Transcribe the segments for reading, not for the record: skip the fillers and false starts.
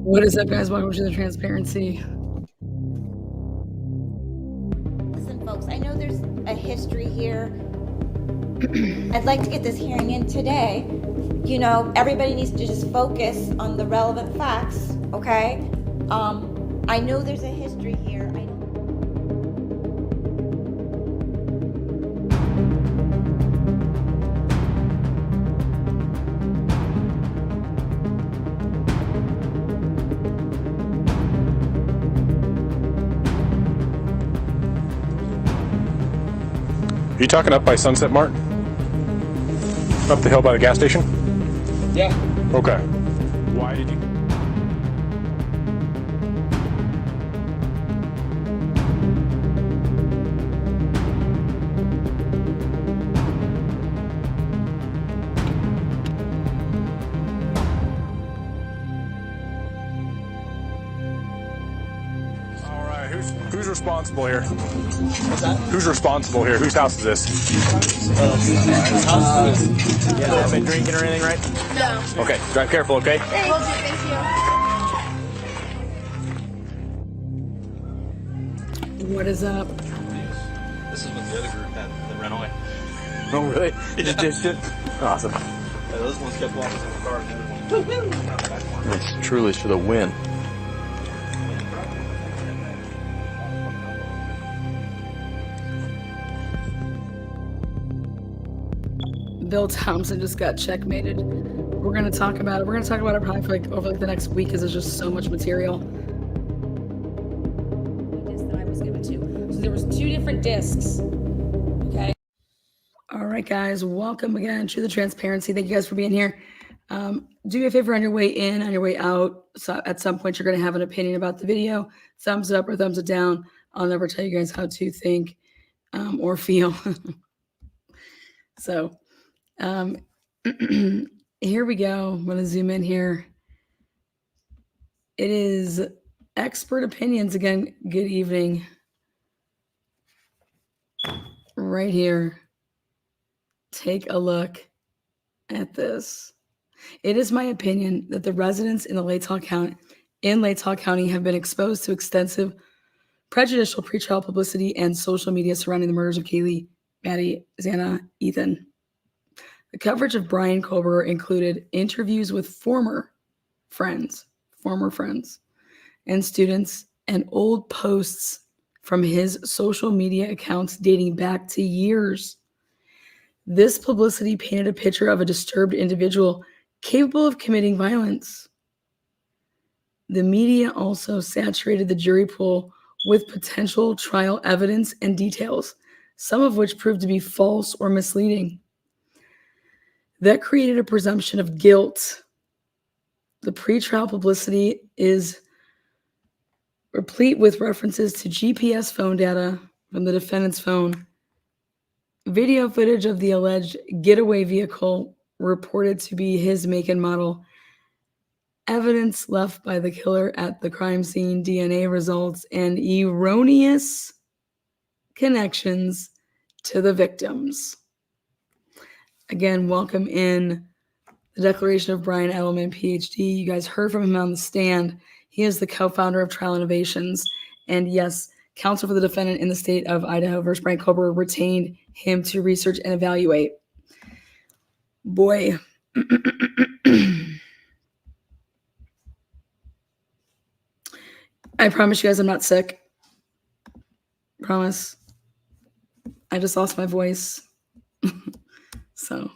What is up, guys? Welcome to the transparency. Listen, folks, I know there's a history here. I'd like to get this hearing in today. You know, everybody needs to just focus on the relevant facts, okay? I know there's a history here. Are you talking up by Sunset Mart? Up the hill by the gas station? Yeah. Okay. Why did you? All right. Who's responsible here? What's that? Who's responsible here? Whose house is this? Yeah, haven't been drinking or anything, right? No. Okay. Drive careful, okay? Will do, thank you. What is up? This is what the other group had that ran away. Oh, really? You just ditched it? Awesome. Yeah, those ones kept walking in the car and the other one. It's truly to the win. Bill Thompson just got checkmated. We're gonna talk about it. We're gonna talk about it probably for over the next week because there's just so much material. That I was given to. So there was 2 different discs. Okay. All right, guys, welcome again to the transparency. Thank you guys for being here. Do me a favor on your way in, on your way out. So at some point, you're going to have an opinion about the video. Thumbs up or thumbs it down. I'll never tell you guys how to think or feel. So here we go. I'm going to zoom in here. It is expert opinions again. Good evening. Right here. Take a look at this. It is my opinion that the residents in Latah County have been exposed to extensive prejudicial pretrial publicity and social media surrounding the murders of Kaylee, Maddie, Xana, Ethan. The coverage of Brian Kober included interviews with former friends, and students, and old posts from his social media accounts dating back to years. This publicity painted a picture of a disturbed individual capable of committing violence. The media also saturated the jury pool with potential trial evidence and details, some of which proved to be false or misleading. That created a presumption of guilt. The pretrial publicity is replete with references to GPS phone data from the defendant's phone, video footage of the alleged getaway vehicle reported to be his make and model, evidence left by the killer at the crime scene, DNA results, and erroneous connections to the victims. Again, welcome in the declaration of Brian Edelman, PhD. You guys heard from him on the stand. He is the co-founder of Trial Innovations. And yes, counsel for the defendant in the state of Idaho versus Brian Kober retained him to research and evaluate. Boy. I promise you guys I'm not sick. Promise. I just lost my voice. So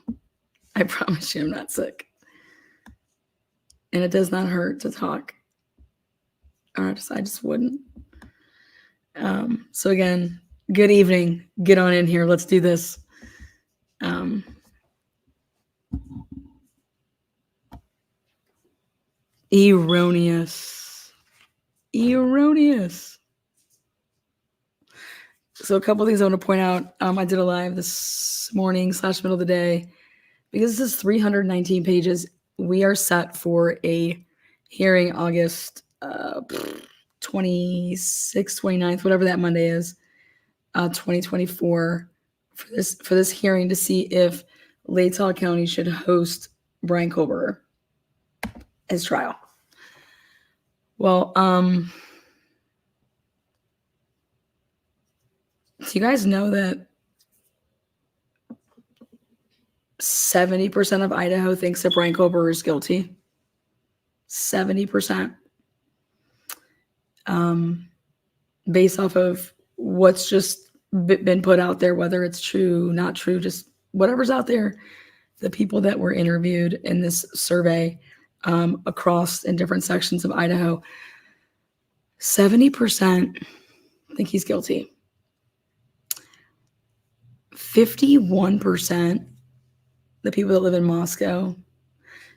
I promise you I'm not sick. And it does not hurt to talk. Or I just wouldn't. So again, good evening. Get on in here. Let's do this. Erroneous. So a couple of things I want to point out. I did a live this morning / middle of the day. Because this is 319 pages, we are set for a hearing August 26th, 29th, whatever that Monday is, 2024, for this hearing to see if Latah County should host Brian Kober as trial. Well, do you guys know that 70% of Idaho thinks that Brian Kober is guilty? 70%. Based off of what's just been put out there, whether it's true, not true, just whatever's out there, the people that were interviewed in this survey across in different sections of Idaho, 70% think he's guilty. 51%, the people that live in Moscow,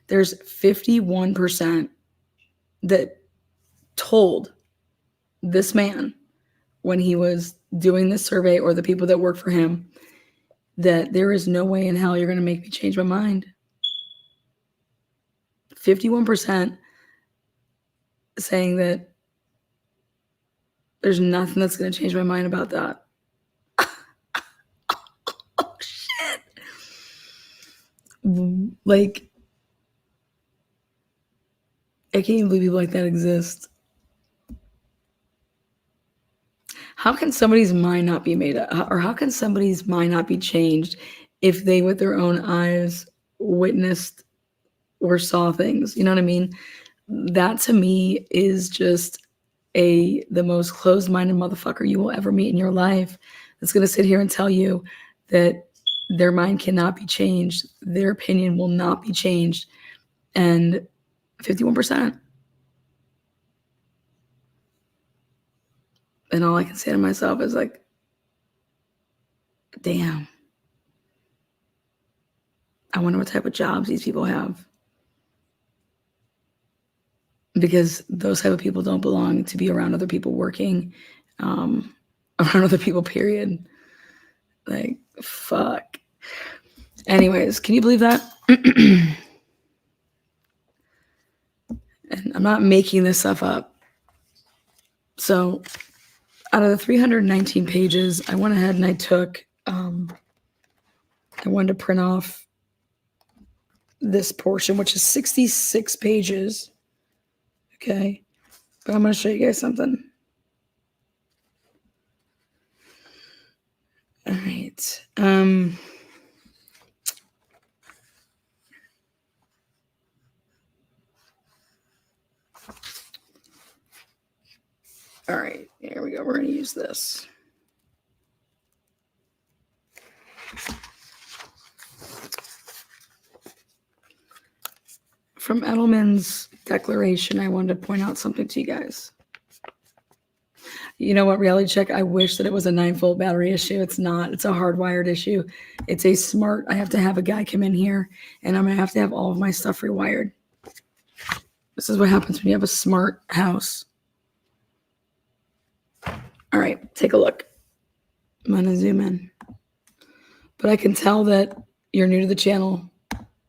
there's 51% that told this man when he was doing this survey, or the people that work for him, that there is no way in hell you're going to make me change my mind. 51% saying that there's nothing that's going to change my mind about that. Oh, shit. Like, I can't even believe people like that exist. How can somebody's mind not be made up? Or how can somebody's mind not be changed if they, with their own eyes, witnessed or saw things? You know what I mean? That to me is just the most closed-minded motherfucker you will ever meet in your life, that's going to sit here and tell you that their mind cannot be changed, their opinion will not be changed. And 51%. And all I can say to myself is like, damn. I wonder what type of jobs these people have. Because those type of people don't belong to be around other people working, around other people, period. Like, fuck. Anyways, can you believe that? And I'm not making this stuff up. So out of the 319 pages, I went ahead and I took, I wanted to print off this portion, which is 66 pages. Okay. But I'm going to show you guys something. All right. All right, here we go. We're going to use this. From Edelman's declaration, I wanted to point out something to you guys. You know what, reality check? I wish that it was a 9-volt battery issue. It's not. It's a hardwired issue. It's a smart. I have to have a guy come in here, and I'm going to have to have all of my stuff rewired. This is what happens when you have a smart house. All right, take a look. I'm going to zoom in. But I can tell that you're new to the channel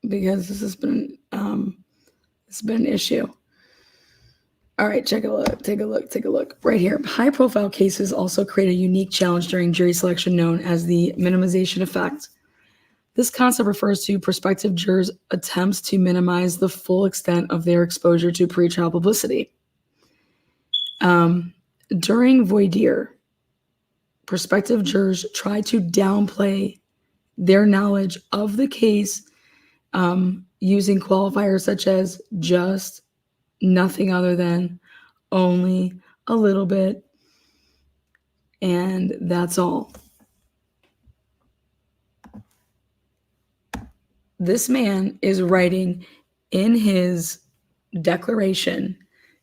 because this has been an issue. All right, take a look. Right here. High-profile cases also create a unique challenge during jury selection known as the minimization effect. This concept refers to prospective jurors' attempts to minimize the full extent of their exposure to pretrial publicity. During voir dire, prospective jurors try to downplay their knowledge of the case using qualifiers such as just, nothing other than, only, a little bit, and that's all. This man is writing in his declaration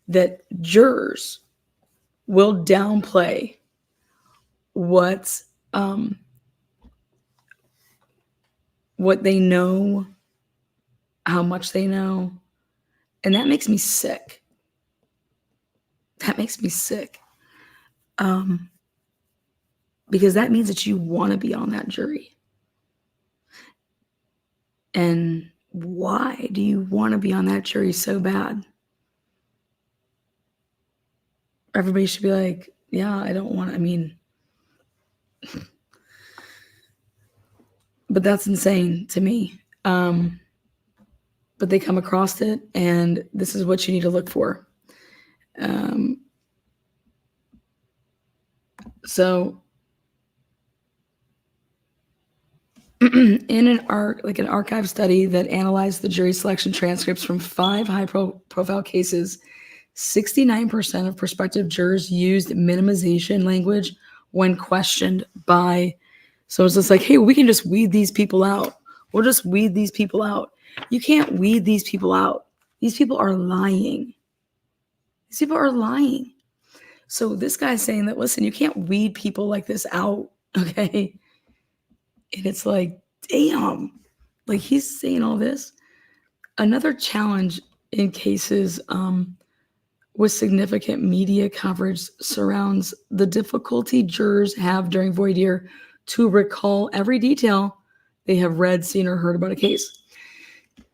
that jurors will downplay what they know, how much they know, and that makes me sick. Because that means that you want to be on that jury. And why do you want to be on that jury so bad? Everybody should be like, yeah, I don't want to, but that's insane to me. But they come across it, and this is what you need to look for. So in an archive study that analyzed the jury selection transcripts from 5 high-profile cases, 69% of prospective jurors used minimization language when questioned by. So it's just like, hey, we can just weed these people out. We'll just weed these people out. You can't weed these people out. These people are lying. These people are lying. So this guy's saying that, listen, you can't weed people like this out, okay? And it's like, damn. Like, he's saying all this. Another challenge in cases with significant media coverage surrounds the difficulty jurors have during voir dire to recall every detail they have read, seen, or heard about a case.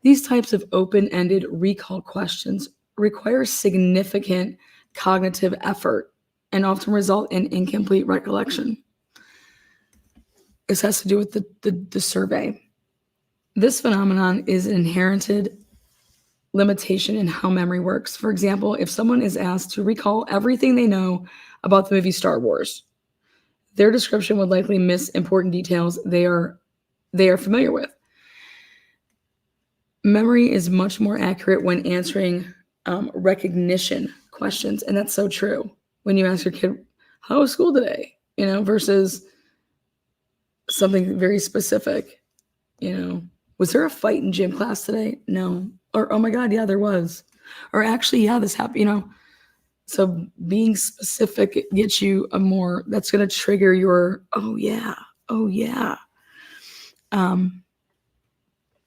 These types of open-ended recall questions require significant cognitive effort and often result in incomplete recollection. This has to do with the survey. This phenomenon is an inherited limitation in how memory works. For example, if someone is asked to recall everything they know about the movie Star Wars, their description would likely miss important details they are familiar with. Memory is much more accurate when answering recognition questions, and that's so true. When you ask your kid, "How was school today?" Versus something very specific. Was there a fight in gym class today? No. Or, oh my God, yeah, there was. Or actually, yeah, this happened. So being specific gets you that's going to trigger your, oh yeah.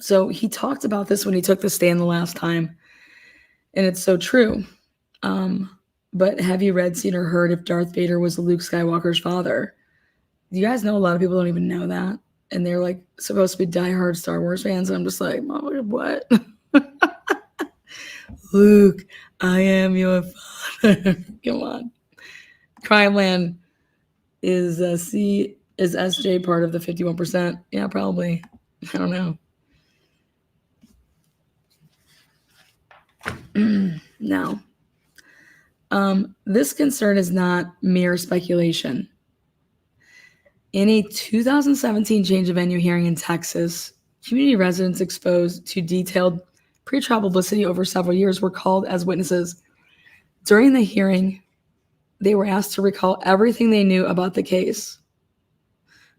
So he talked about this when he took the stand the last time, and it's so true. But have you read, seen, or heard if Darth Vader was Luke Skywalker's father? You guys know a lot of people don't even know that, and they're like supposed to be diehard Star Wars fans, and I'm just like, what? Luke, I am your father. Come on. Crime Land is SJ part of the 51%? Yeah, probably. I don't know. Now, this concern is not mere speculation. In a 2017 change of venue hearing in Texas, community residents exposed to detailed pretrial publicity over several years were called as witnesses. During the hearing, they were asked to recall everything they knew about the case.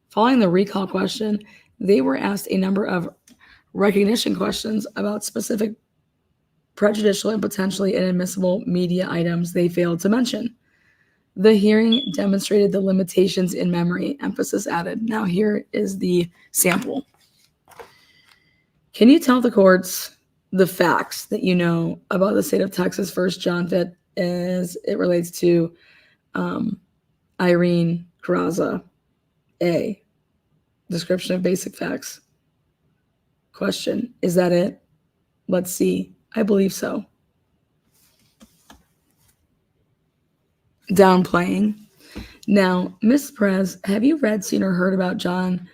Following the recall question, they were asked a number of recognition questions about specific prejudicial and potentially inadmissible media items they failed to mention. The hearing demonstrated the limitations in memory, emphasis added. Now here is the sample. Can you tell the courts the facts that you know about the state of Texas, 1 John 5, as it relates to Irene Carraza? A. Description of basic facts. Question, is that it? Let's see. I believe so. Downplaying. Now, Ms. Perez, have you read, seen, or heard about John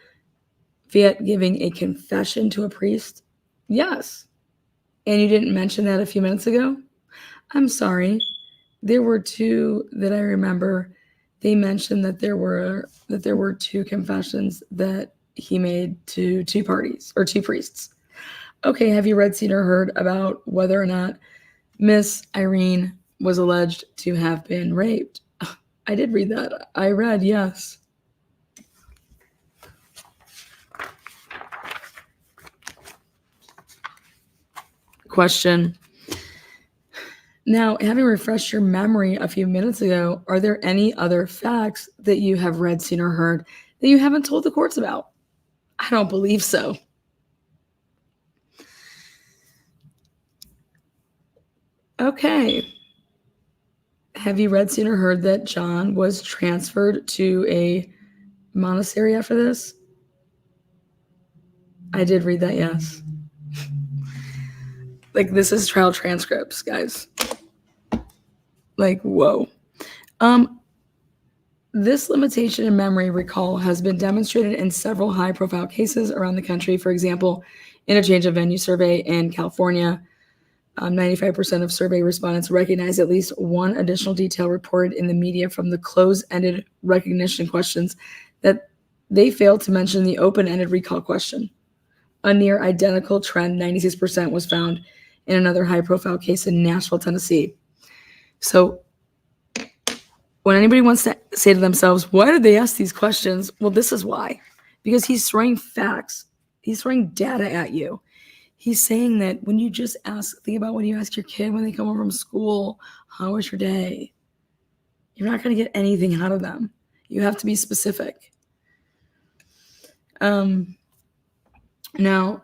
Fiat giving a confession to a priest? Yes. And you didn't mention that a few minutes ago? I'm sorry. There were two that I remember. They mentioned that there were 2 confessions that he made to 2 parties or 2 priests. Okay, have you read, seen, or heard about whether or not Miss Irene was alleged to have been raped? I did read that. I read, yes. Question. Now, having refreshed your memory a few minutes ago, are there any other facts that you have read, seen, or heard that you haven't told the courts about? I don't believe so. Okay. Have you read, seen, or heard that John was transferred to a monastery after this? I did read that, yes. Like, this is trial transcripts, guys. Like, whoa. This limitation in memory recall has been demonstrated in several high-profile cases around the country. For example, in a change of venue survey in California, 95% of survey respondents recognize at least one additional detail reported in the media from the closed-ended recognition questions that they failed to mention the open-ended recall question. A near identical trend, 96%, was found in another high-profile case in Nashville, Tennessee. So when anybody wants to say to themselves, why did they ask these questions? Well, this is why. Because he's throwing facts. He's throwing data at you. He's saying that when you just ask, think about when you ask your kid when they come home from school, how was your day? You're not going to get anything out of them. You have to be specific. Now,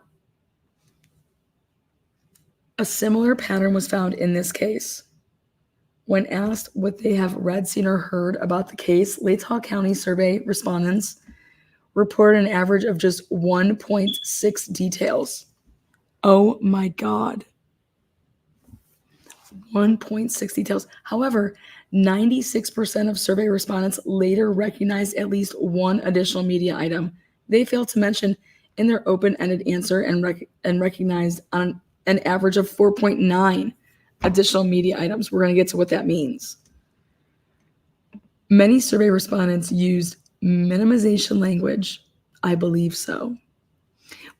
a similar pattern was found in this case. When asked what they have read, seen, or heard about the case, Latah County survey respondents reported an average of just 1.6 details. Oh my God. 1.6 details. However, 96% of survey respondents later recognized at least one additional media item they failed to mention in their open-ended answer and recognized on an average of 4.9 additional media items. We're going to get to what that means. Many survey respondents used minimization language, I believe so,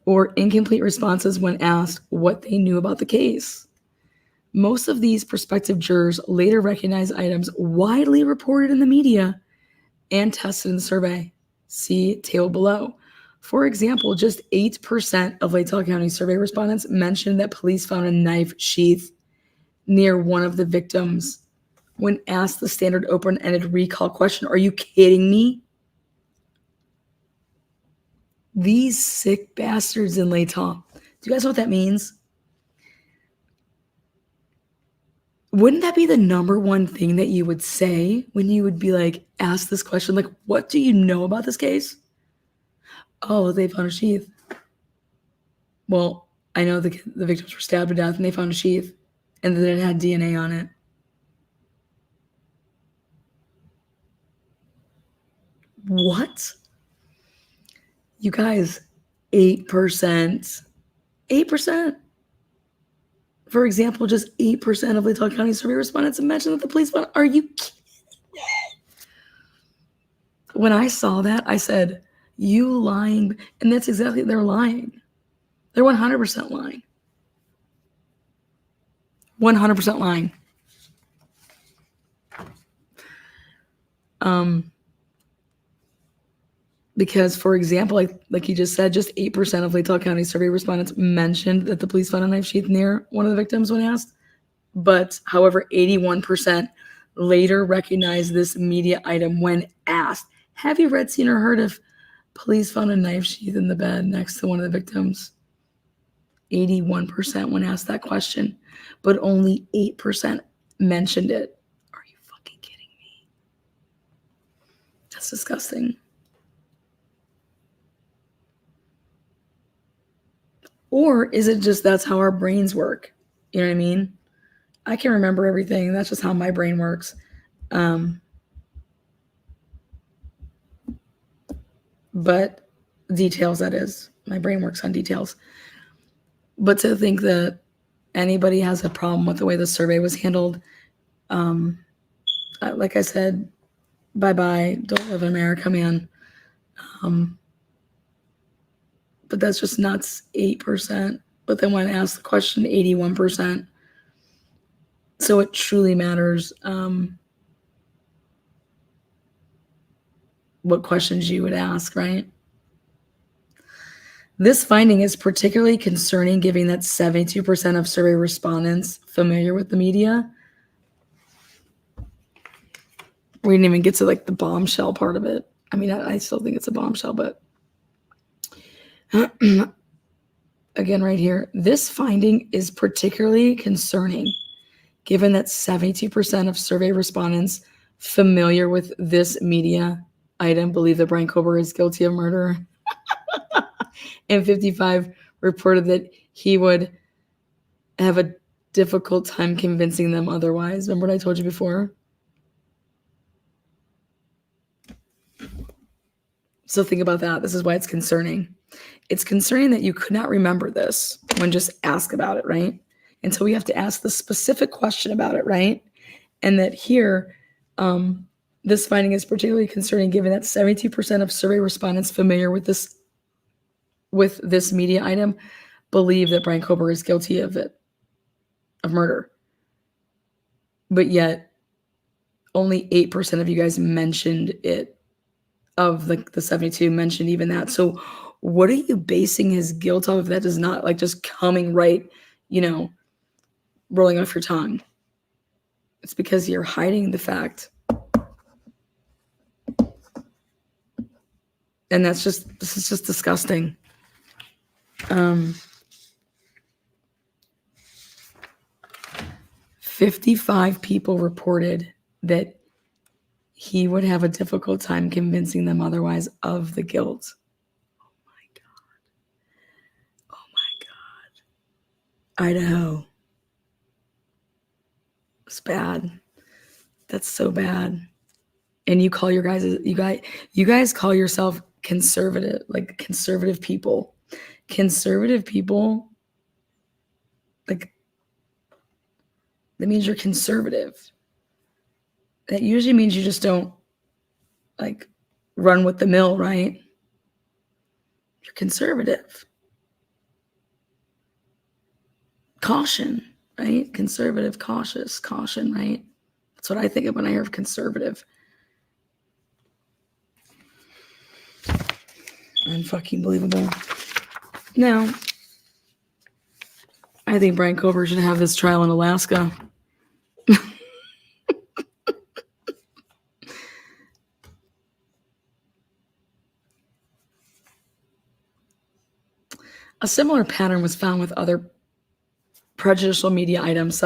or incomplete responses when asked what they knew about the case. Most of these prospective jurors later recognized items widely reported in the media and tested in the survey. See table below. For example, just 8% of Latah County survey respondents mentioned that police found a knife sheath near one of the victims when asked the standard open-ended recall question. Are you kidding me? These sick bastards in Latah. Do you guys know what that means? Wouldn't that be the number one thing that you would say when you would be like, ask this question? Like, what do you know about this case? Oh, they found a sheath. Well, I know the victims were stabbed to death and they found a sheath and then it had DNA on it. What? You guys, 8%. 8%. For example, just 8% of Latah County survey respondents mentioned that the police found. Are you kidding me? When I saw that, I said, you lying. And that's exactly, they're lying. They're 100% lying. 100% lying. Because, for example, like you just said, just 8% of Latah County survey respondents mentioned that the police found a knife sheath near one of the victims when asked. But, however, 81% later recognized this media item when asked. Have you read, seen, or heard of police found a knife sheath in the bed next to one of the victims? 81% when asked that question, but only 8% mentioned it. Are you fucking kidding me? That's disgusting. Or is it just that's how our brains work? You know what I mean? I can remember everything. That's just how my brain works. But details, that is. My brain works on details. But to think that anybody has a problem with the way the survey was handled, like I said, bye-bye. Don't live in America, man. But that's just nuts, 8%. But then when I asked the question, 81%. So it truly matters what questions you would ask, right? This finding is particularly concerning given that 72% of survey respondents familiar with the media. We didn't even get to like the bombshell part of it. I mean, I still think it's a bombshell, but again, right here, this finding is particularly concerning given that 72% of survey respondents familiar with this media item believe that Brian Kober is guilty of murder. And 55 reported that he would have a difficult time convincing them otherwise. Remember what I told you before? So think about that. This is why it's concerning. It's concerning that you could not remember this when just asked about it, right? And so we have to ask the specific question about it, right? And that here, this finding is particularly concerning given that 72% of survey respondents familiar with this media item believe that Brian Kober is guilty of murder. But yet only 8% of you guys mentioned it, of the 72 mentioned even that. So what are you basing his guilt off of? That is not like just coming right, rolling off your tongue. It's because you're hiding the fact. And this is just disgusting. 55 people reported that he would have a difficult time convincing them otherwise of the guilt. Oh my God. Idaho. It's bad. That's so bad. And you call you guys call yourself conservative, like conservative people. Conservative people, like, that means you're conservative. That usually means you just don't like run with the mill, right? You're conservative. Caution, right? Conservative, cautious, caution, right? That's what I think of when I hear of conservative. Unfucking believable. Now, I think Brian Kober should have this trial in Alaska. A similar pattern was found with other prejudicial media items,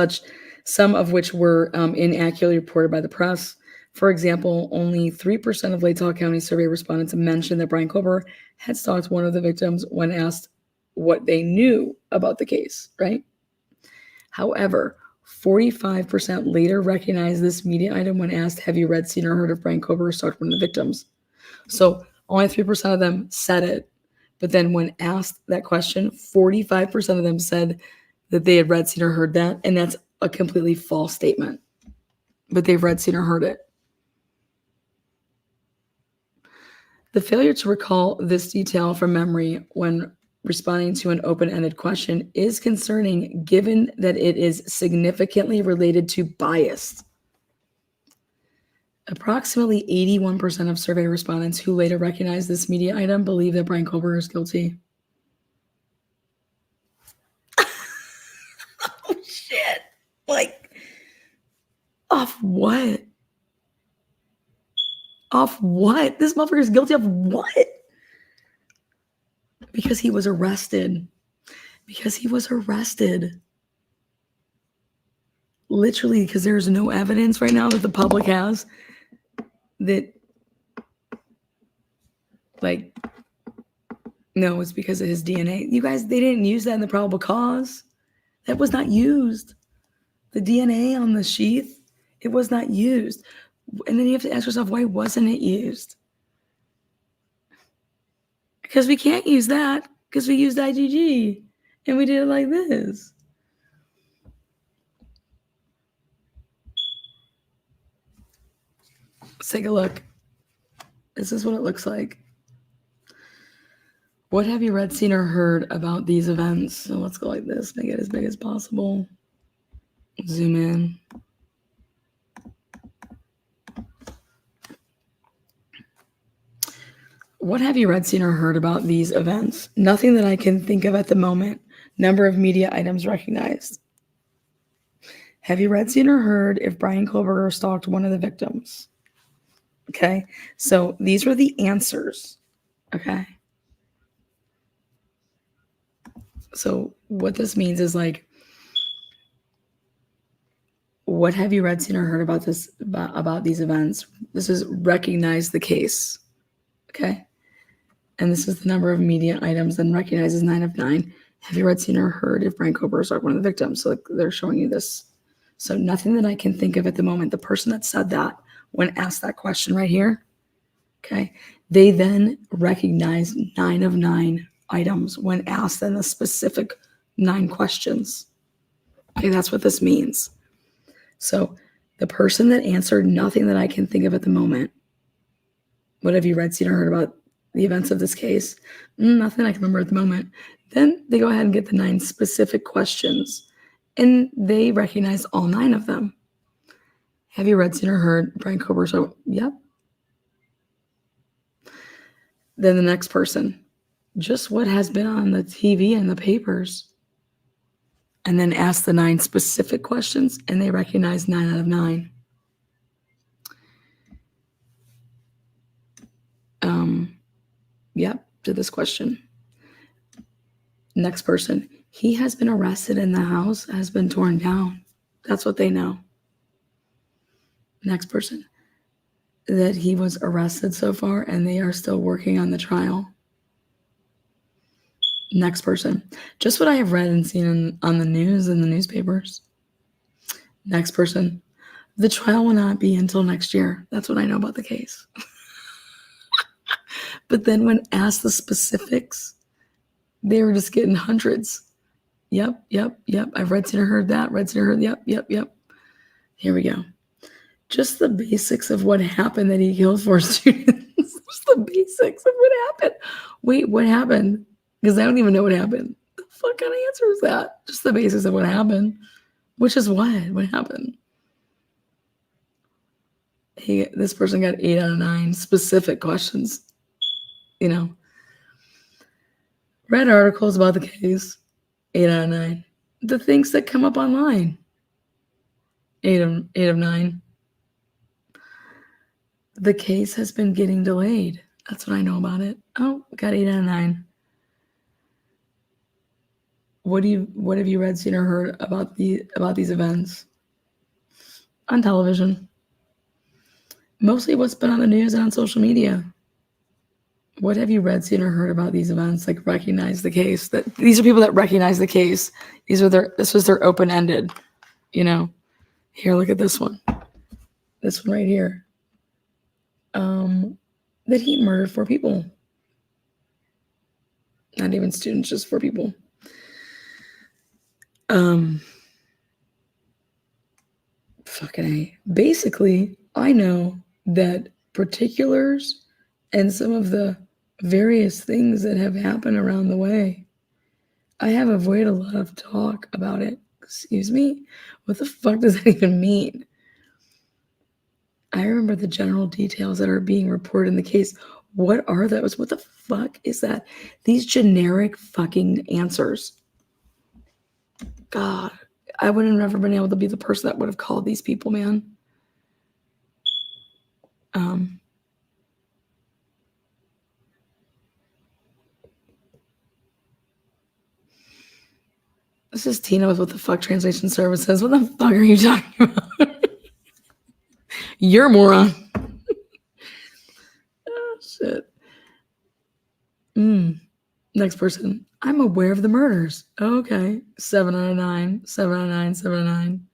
some of which were inaccurately reported by the press. For example, only 3% of Latah County survey respondents mentioned that Brian Kober had stalked one of the victims when asked what they knew about the case, right? However, 45% later recognized this media item when asked, have you read, seen, or heard of Brian Kober stalked one of the victims? So only 3% of them said it. But then when asked that question, 45% of them said that they had read, seen, or heard that. And that's a completely false statement. But they've read, seen, or heard it. The failure to recall this detail from memory when responding to an open-ended question is concerning given that it is significantly related to bias. Approximately 81% of survey respondents who later recognized this media item believe that Brian Kober is guilty. Oh, shit. Like, off what? Off what? This motherfucker is guilty of what? Because he was arrested. Because he was arrested. Literally, because there's no evidence right now that the public has that, like, no, it's because of his DNA. You guys, they didn't use that in the probable cause. That was not used. The DNA on the sheath, it was not used. And then you have to ask yourself, why wasn't it used? Because we can't use that because we used IgG and we did it like this. Let's take a look. This is what it looks like. What have you read, seen, or heard about these events? So let's go like this, make it as big as possible. Zoom in. What have you read, seen, or heard about these events? Nothing that I can think of at the moment. Number of media items recognized. Have you read, seen, or heard if Brian Kober stalked one of the victims? Okay, so these were the answers. Okay. So what this means is, like, what have you read, seen, or heard about this, about these events? This is recognize the case. Okay. And this is the number of media items, then recognizes 9 of 9. Have you read, seen, or heard if Brian Kober stalked one of the victims? So, like, they're showing you this. So nothing that I can think of at the moment. The person that said that when asked that question right here, okay, they then recognize 9 of 9 items when asked in the specific 9 questions. Okay, that's what this means. So the person that answered nothing that I can think of at the moment. What have you read, seen, or heard about the events of this case? Nothing I can remember at the moment. Then they go ahead and get the 9 specific questions, and they recognize all 9 of them. Have you read, seen, or heard Brian Kober? So, yep. Then the next person, just what has been on the TV and the papers. And then ask the 9 specific questions, and they recognize 9 out of 9. Yep, to this question. Next person, he has been arrested and the house has been torn down. That's what they know. Next person, that he was arrested so far and they are still working on the trial. Next person, just what I have read and seen on the news and the newspapers. Next person, the trial will not be until next year. That's what I know about the case. But then when asked the specifics, they were just getting hundreds. Yep. I've read, seen, or heard that. Read, seen, or heard. Yep. Here we go. Just the basics of what happened that he killed 4 students. Just the basics of what happened. Wait, what happened? Because I don't even know what happened. The fuck kind of answer is that? Just the basics of what happened. Which is what? What happened? This person got 8 out of 9 specific questions. Read articles about the case, 8 out of 9. The things that come up online, 8 of 9. The case has been getting delayed. That's what I know about it. Oh, got 8 out of 9. What have you read, seen, or heard about these events on television? Mostly what's been on the news and on social media. What have you read, seen, or heard about these events? Like recognize the case. That these are people that recognize the case. This was their open-ended. Here, look at this one. This one right here. That he murdered 4 people. Not even students, just 4 people. Fucking A. Basically, I know that particulars and some of the various things that have happened around the way, I have avoided a lot of talk about it. Excuse me? What the fuck does that even mean? I remember the general details that are being reported in the case. What are those? What the fuck is that? These generic fucking answers. God, I would have never been able to be the person that would have called these people, man. This is Tina with What the Fuck Translation Services. What the fuck are you talking about? You're a moron. Oh, shit. Next person. I'm aware of the murders. Okay. 7 out of 9. 7 out of 9. 7 out of 9.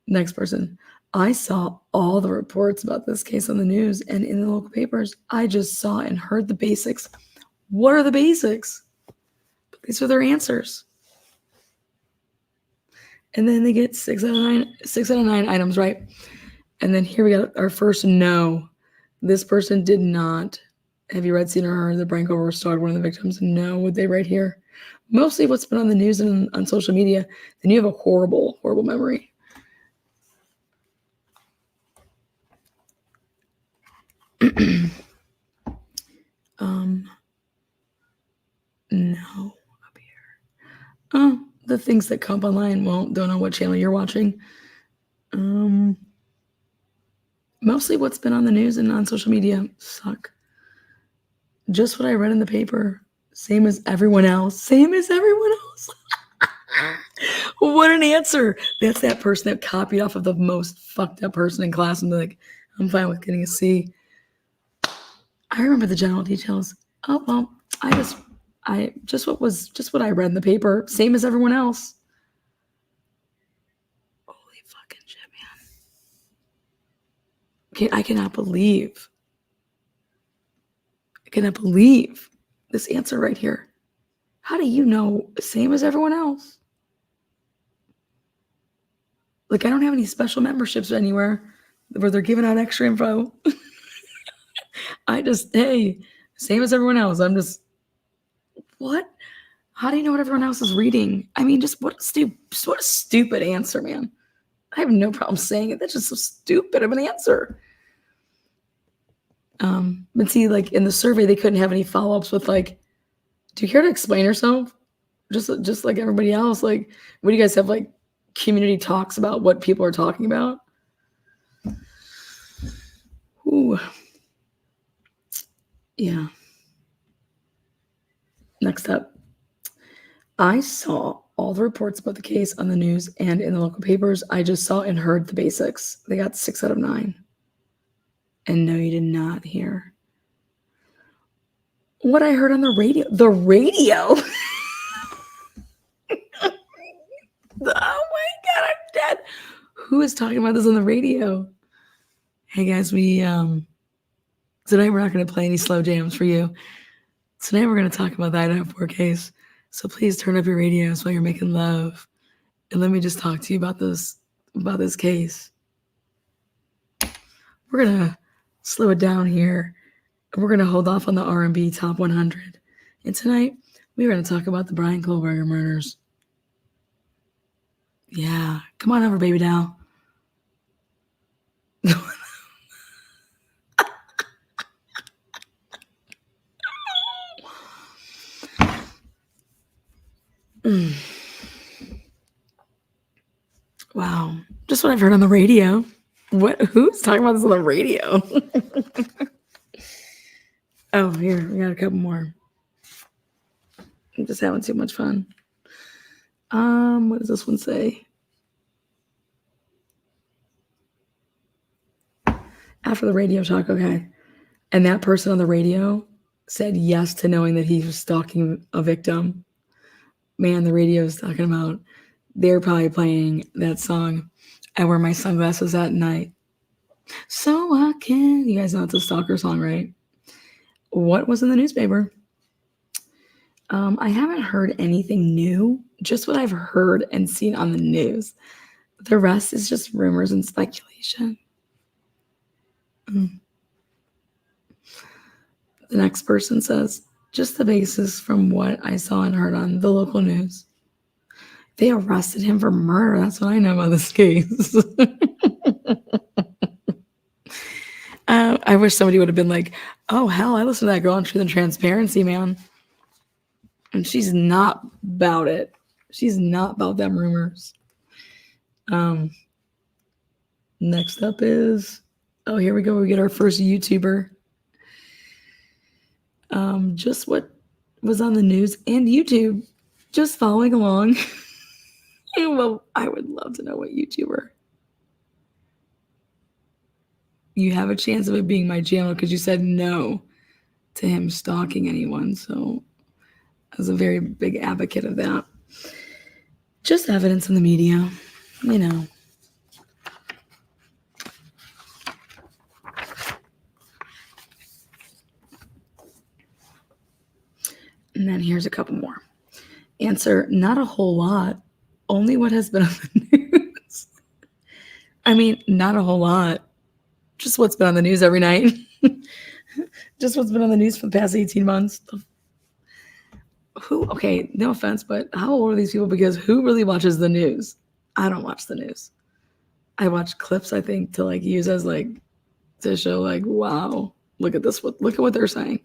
Next person. I saw all the reports about this case on the news and in the local papers. I just saw and heard the basics. What are the basics? These are their answers. And then they get 6 out of 9. 6 out of 9 items, right? And then here we got our first no. This person did not. Have you read, seen, or heard that Brian Kober stalked one of the victims? No. Would they right here? Mostly what's been on the news and on social media. Then you have a horrible, horrible memory. No. Up here. Oh, the things that come up online. Well, don't know what channel you're watching. Mostly what's been on the news and on social media. Suck. Just what I read in the paper. Same as everyone else. Same as everyone else. What an answer. That's that person that copied off of the most fucked up person in class and be like, I'm fine with getting a C. I remember the general details. Oh, well, just what I read in the paper. Same as everyone else. Holy fucking shit, man. I cannot believe this answer right here. How do you know same as everyone else? Like, I don't have any special memberships anywhere where they're giving out extra info. Hey, same as everyone else. I'm just, what? How do you know what everyone else is reading? I mean, just what a stupid answer, man. I have no problem saying it. That's just so stupid of an answer. But see, like in the survey, they couldn't have any follow-ups with like, do you care to explain yourself? Just like everybody else. Like, what do you guys have like community talks about what people are talking about? Ooh. Yeah. Next up. I saw all the reports about the case on the news and in the local papers. I just saw and heard the basics. They got 6 out of 9. And no, you did not hear what I heard on the radio. The radio? Oh my God, I'm dead. Who is talking about this on the radio? Hey guys, tonight we're not going to play any slow jams for you. Tonight we're going to talk about the Idaho4 case. So please turn up your radios while you're making love. And let me just talk to you about this case. We're going to slow it down here. We're going to hold off on the R&B Top 100. And tonight, we're going to talk about the Brian Kohlberger murders. Yeah. Come on over, baby doll. Wow. Just what I've heard on the radio. Who's talking about this on the radio? Oh, here, we got a couple more. I'm just having too much fun. What does this one say? After the radio talk, okay. And that person on the radio said yes to knowing that he was stalking a victim. Man, the radio is talking about, they're probably playing that song, I Wear My Sunglasses at Night. So I can. You guys know it's a stalker song, right? What was in the newspaper? I haven't heard anything new, just what I've heard and seen on the news. The rest is just rumors and speculation. The next person says, just the basis from what I saw and heard on the local news. They arrested him for murder. That's what I know about this case. I wish somebody would have been like, oh, hell, I listened to that girl on Truth and Transparency, man. And she's not about it. She's not about them rumors. Next up is, oh, here we go. We get our first YouTuber. Just what was on the news and YouTube. Just following along. Well, I would love to know what YouTuber. You have a chance of it being my channel because you said no to him stalking anyone. So I was a very big advocate of that. Just evidence in the media, you know. And then here's a couple more. Answer, not a whole lot. Only what has been on the news. I mean, not a whole lot. Just what's been on the news every night. Just what's been on the news for the past 18 months. Okay, no offense, but how old are these people? Because who really watches the news? I don't watch the news. I watch clips, I think, to like use as like, to show like, wow, look at this. Look at what they're saying.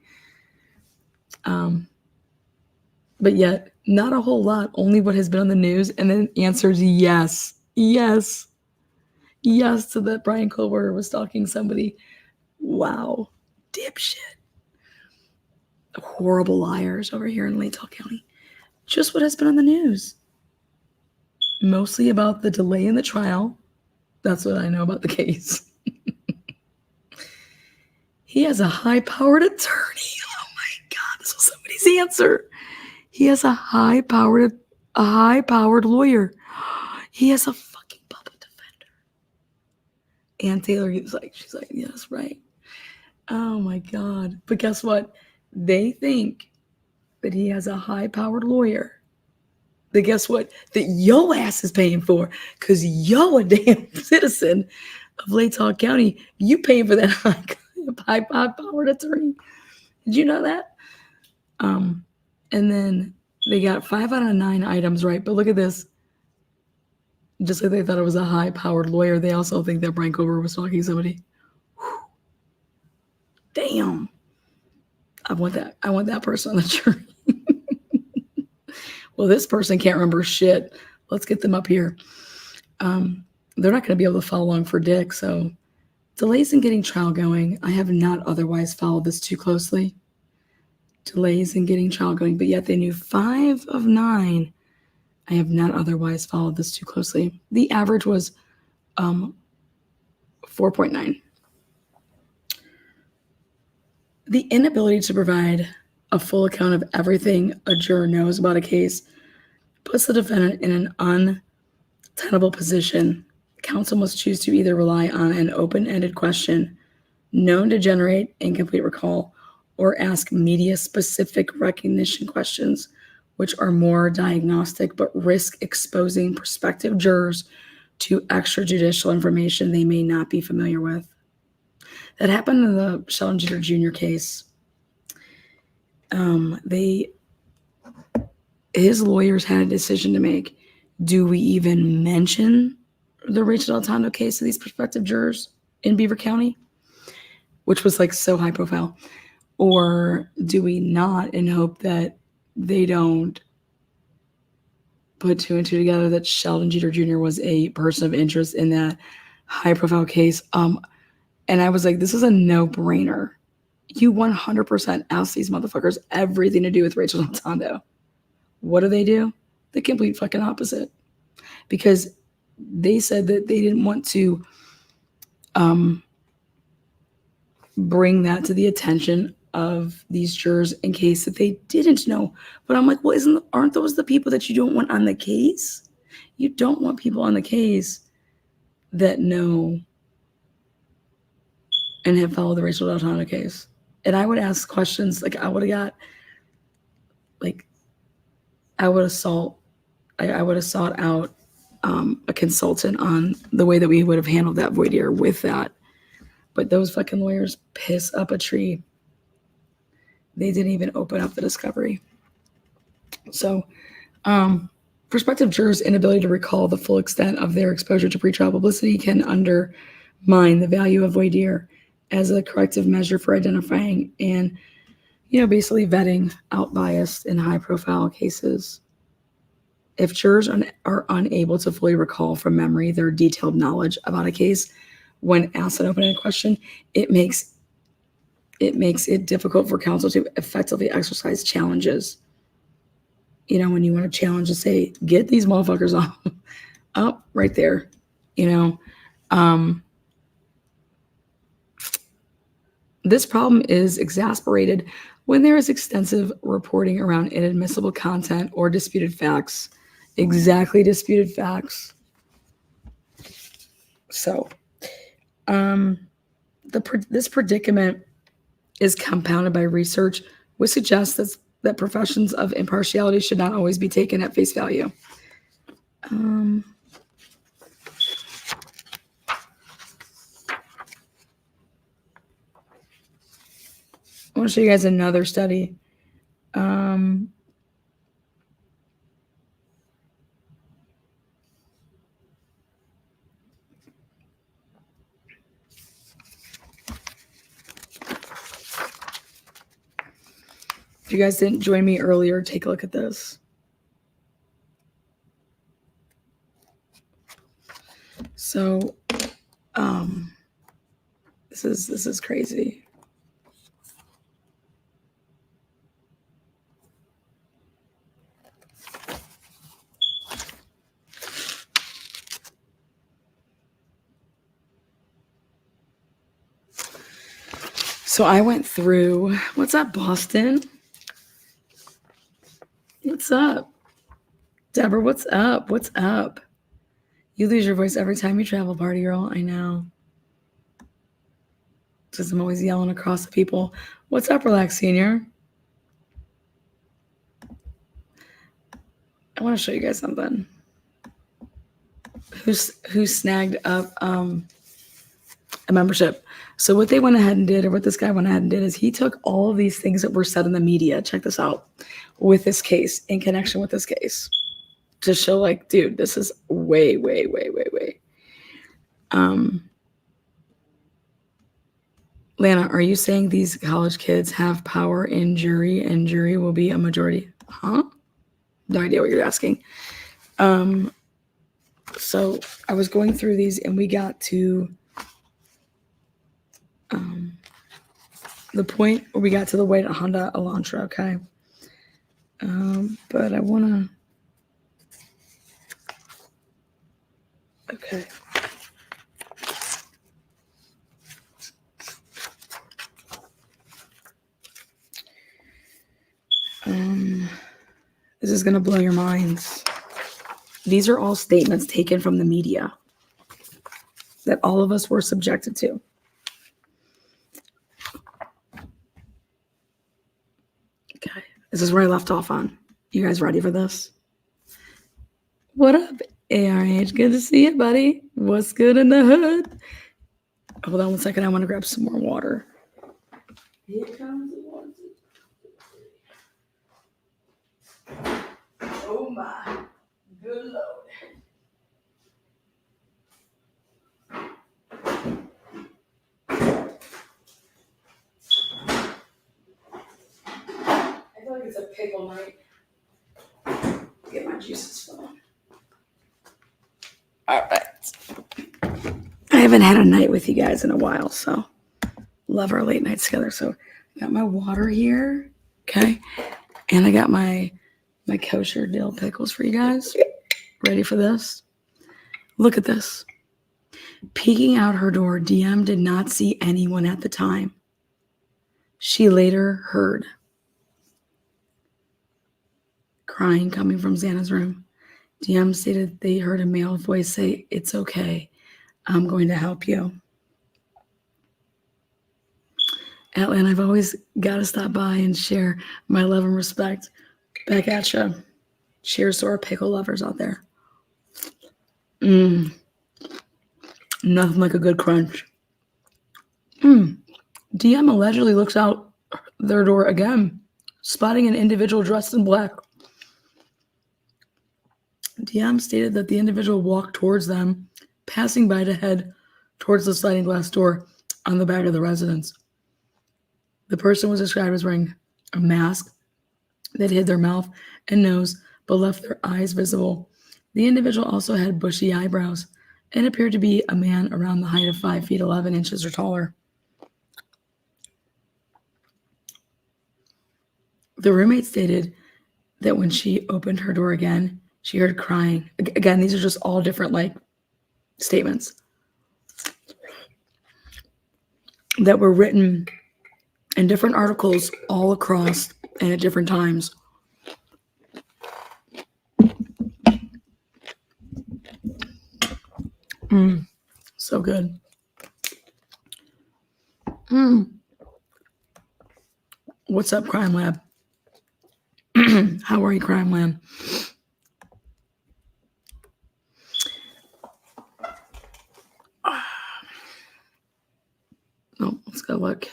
But yet, not a whole lot. Only what has been on the news. And then answers yes. Yes. Yes to that Brian Kohlberger was stalking somebody. Wow. Dipshit. Horrible liars over here in Latah County. Just what has been on the news. Mostly about the delay in the trial. That's what I know about the case. He has a high-powered attorney. Oh my God, this was somebody's answer. He has a high-powered lawyer. He has a fucking public defender. Ann Taylor is like, she's like, yes, right. Oh my God. But guess what? They think that he has a high-powered lawyer that guess what? That yo ass is paying for, because yo a damn citizen of Latah County. You paying for that high-powered attorney. Did you know that? And then they got 5 out of 9 items right. But look at this. Just like they thought it was a high-powered lawyer, they also think that Brian Cover was talking to somebody. Whew. Damn. I want that person on the jury. Well, this person can't remember shit. Let's get them up here. They're not going to be able to follow along for dick. So delays in getting trial going. I have not otherwise followed this too closely. Delays in getting trial going, but yet they knew 5 of 9. I have not otherwise followed this too closely. The average was 4.9. The inability to provide a full account of everything a juror knows about a case puts the defendant in an untenable position. Counsel must choose to either rely on an open-ended question known to generate incomplete recall or ask media-specific recognition questions, which are more diagnostic but risk exposing prospective jurors to extrajudicial information they may not be familiar with. That happened in the Sheldon Jeter Jr. case. His lawyers had a decision to make. Do we even mention the Rachel Altando case to these prospective jurors in Beaver County, which was like so high profile? Or do we not, and hope that they don't put 2 and 2 together that Sheldon Jeter Jr. was a person of interest in that high profile case? And I was like, this is a no-brainer. You 100% ask these motherfuckers everything to do with Rachel Altando. What do? The complete fucking opposite. Because they said that they didn't want to bring that to the attention of these jurors in case that they didn't know. But I'm like, well, aren't those the people that you don't want on the case? You don't want people on the case that know and have followed the Rachel Altando case. And I would ask questions like I would have sought out a consultant on the way that we would have handled that voir dire with that. But those fucking lawyers piss up a tree. They didn't even open up the discovery. So prospective jurors' inability to recall the full extent of their exposure to pretrial publicity can undermine the value of voir dire as a corrective measure for identifying and, basically vetting out bias in high-profile cases. If jurors are unable to fully recall from memory their detailed knowledge about a case when asked an open-ended question, it makes it difficult for counsel to effectively exercise challenges. When you want to challenge to say, get these motherfuckers up right there, This problem is exacerbated when there is extensive reporting around inadmissible content or disputed facts. Exactly, disputed facts. So, this predicament is compounded by research, which suggests that professions of impartiality should not always be taken at face value. I want to show you guys another study. If you guys didn't join me earlier, take a look at this. So, this is crazy. So I went through, what's up, Boston? What's up? Deborah, what's up? What's up? You lose your voice every time you travel, party girl. I know. Because I'm always yelling across the people. What's up, Relax Senior? I want to show you guys something. Who snagged up a membership? So what they went ahead and did, or what this guy went ahead and did, is he took all of these things that were said in the media. Check this out, with this case, in connection with this case, to show like, dude, this is way. Lana, are you saying these college kids have power in jury and jury will be a majority? Huh? No idea what you're asking. So I was going through these and we got to the point where we got to the white Honda Elantra, okay? But I want to... Okay. This is going to blow your minds. These are all statements taken from the media that all of us were subjected to. Okay, this is where I left off on. You guys ready for this? What up, ARH? Good to see you, buddy. What's good in the hood? Hold on one second. I want to grab some more water. Here comes the water. Oh my good Lord. I feel like it's a pickle night. Get my juices flowing. All right. I haven't had a night with you guys in a while, so love our late nights together. So I got my water here, okay? And I got my kosher dill pickles for you guys. Ready for this? Look at this. Peeking out her door, DM did not see anyone at the time. She later heard crying coming from Xana's room. DM stated they heard a male voice say, "It's okay. I'm going to help you." Atlanta, I've always got to stop by and share my love and respect back at you. Cheers to our pickle lovers out there. Nothing like a good crunch. DM allegedly looks out their door again, spotting an individual dressed in black. DM stated that the individual walked towards them, passing by to head towards the sliding glass door on the back of the residence. The person was described as wearing a mask that hid their mouth and nose but left their eyes visible. The individual also had bushy eyebrows and appeared to be a man around the height of 5 feet 11 inches or taller. The roommate stated that when she opened her door again, she heard crying. Again, these are just all different statements that were written in different articles all across and at different times. So good. What's up, Crime Lab? How are you, Crime Lab? No, let's go look.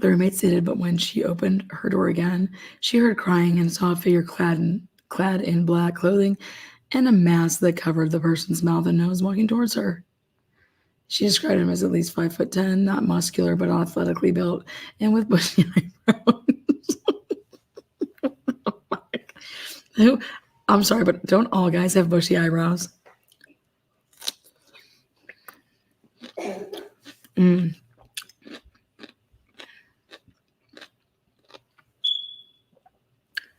The roommate stated, but when she opened her door again, she heard crying and saw a figure clad in black clothing and a mask that covered the person's mouth and nose walking towards her. She described him as at least 5'10", not muscular, but athletically built and with bushy eyebrows. I'm sorry, but don't all guys have bushy eyebrows?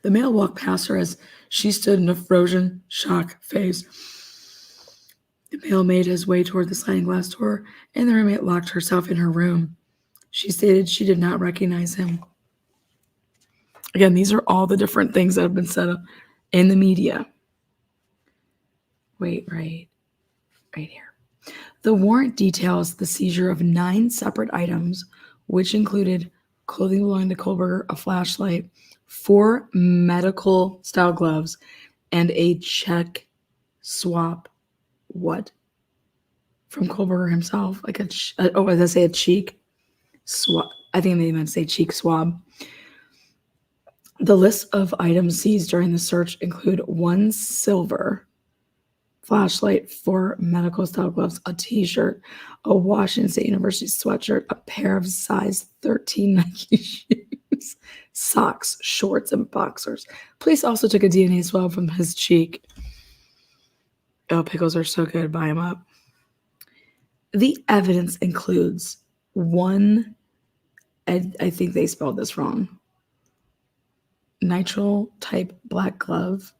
The male walked past her as she stood in a frozen shock phase. The male made his way toward the sliding glass door, and the roommate locked herself in her room. She stated she did not recognize him. Again, these are all the different things that have been said in the media. Wait, right here. The warrant details the seizure of 9 separate items, which included clothing belonging to Kohlberger, a flashlight, 4 medical style gloves, and a check swab. What? From Kohlberger himself, like as I say, a cheek swab. I think they meant to say cheek swab. The list of items seized during the search include 1 silver flashlight, 4 medical style gloves, a t-shirt, a Washington State University sweatshirt, a pair of size 13 Nike shoes, socks, shorts, and boxers. Police also took a DNA swab from his cheek. Oh, pickles are so good. Buy them up. The evidence includes 1, I think they spelled this wrong, nitrile type black glove,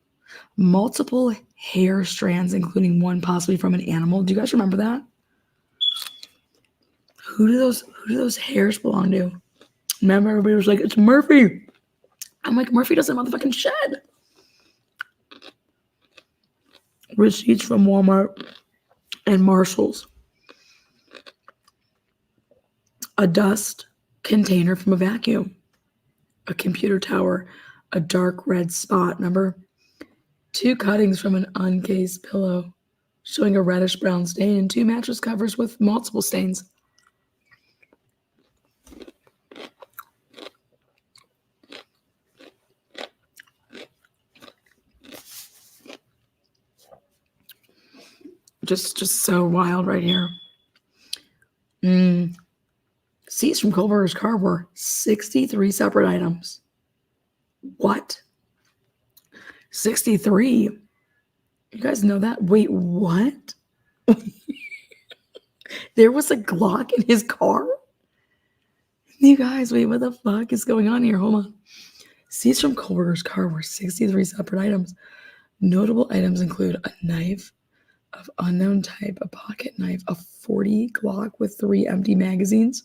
multiple hair strands, including 1 possibly from an animal. Do you guys remember that? Who do those hairs belong to? Remember, everybody was like, it's Murphy. I'm like, Murphy doesn't motherfucking shed. Receipts from Walmart and Marshall's. A dust container from a vacuum. A computer tower. A dark red spot. Remember? 2 cuttings from an uncased pillow showing a reddish brown stain, and 2 mattress covers with multiple stains. Just so wild right here. Seized from Kohlberger's car were 63 separate items. What? 63? You guys know that? Wait, what? There was a Glock in his car? You guys, wait, what the fuck is going on here? Hold on. Seized from Kohlberger's car were 63 separate items. Notable items include a knife of unknown type, a pocket knife, a .40 Glock with 3 empty magazines,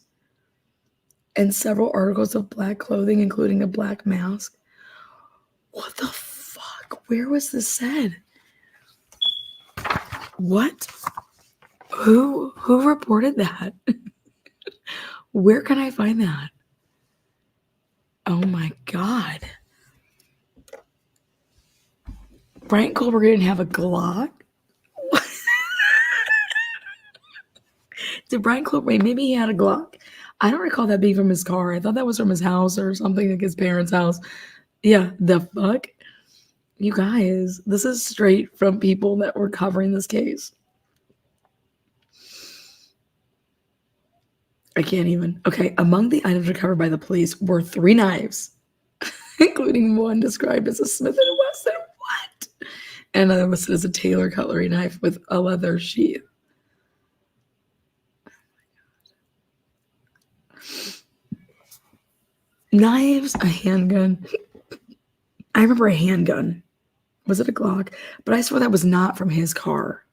and several articles of black clothing, including a black mask. What the fuck? Where was this said? What? Who reported that? Where can I find that? Oh my God. Brian Kohlberger didn't have a Glock? Did Brian Kohlberger, maybe he had a Glock? I don't recall that being from his car. I thought that was from his house or something, like his parents' house. Yeah, the fuck? You guys, this is straight from people that were covering this case. I can't even. Okay, among the items recovered by the police were 3 knives, including one described as a Smith & Wesson. What? And another was as a Taylor cutlery knife with a leather sheath. Knives, a handgun. I remember a handgun. Was it a Glock? But I swear that was not from his car.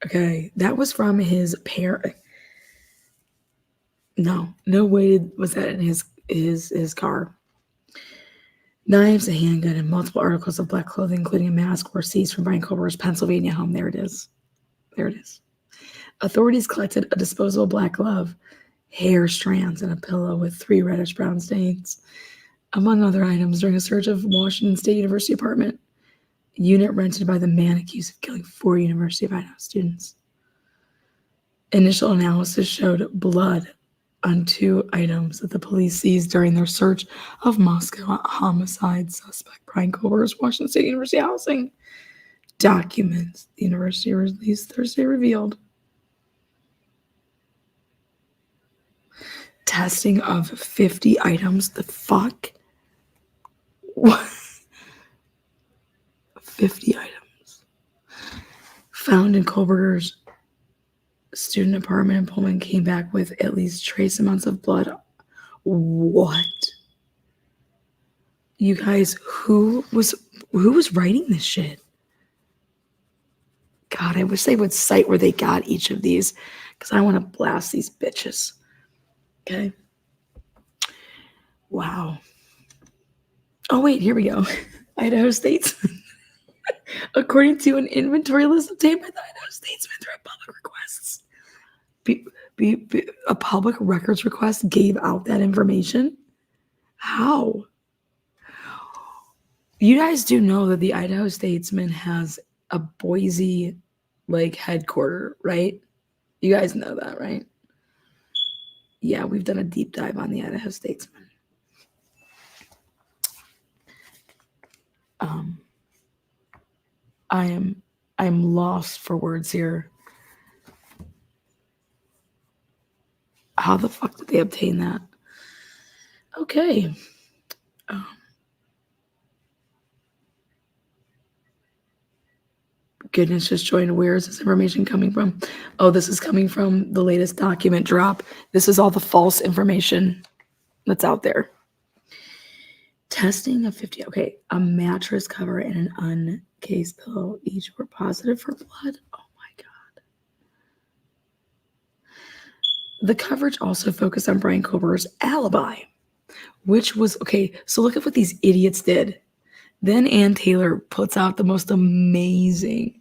Okay, that was from his parent. No way was that in his car. Knives, a handgun, and multiple articles of black clothing, including a mask, were seized from Brian Kohlberger's Pennsylvania home. There it is. Authorities collected a disposable black glove, hair strands, and a pillow with 3 reddish brown stains, among other items, during a search of Washington State University apartment unit rented by the man accused of killing 4 University of Idaho students. Initial analysis showed blood on 2 items that the police seized during their search of Moscow homicide suspect Brian Kohlberger's Washington State University housing. Documents the university released Thursday revealed testing of 50 items. The fuck? What? 50 items found in Kohlberger's student apartment in Pullman came back with at least trace amounts of blood. What? You guys, who was writing this shit? God, I wish they would cite where they got each of these, because I want to blast these bitches. Okay. Wow. Oh, wait, here we go. Idaho Statesman. According to an inventory list obtained by the Idaho Statesman through public requests. A public records request gave out that information? How? You guys do know that the Idaho Statesman has a Boise like headquarter, right? You guys know that, right? Yeah, we've done a deep dive on the Idaho Statesman. I'm lost for words here. How the fuck did they obtain that? Okay. Goodness, just joined. Where is this information coming from? Oh, this is coming from the latest document drop. This is all the false information that's out there. Testing of 50. Okay, a mattress cover and an uncased pillow each were positive for blood. Oh my God. The coverage also focused on Brian Kober's alibi, which was, okay, so look at what these idiots did. Then Ann Taylor puts out the most amazing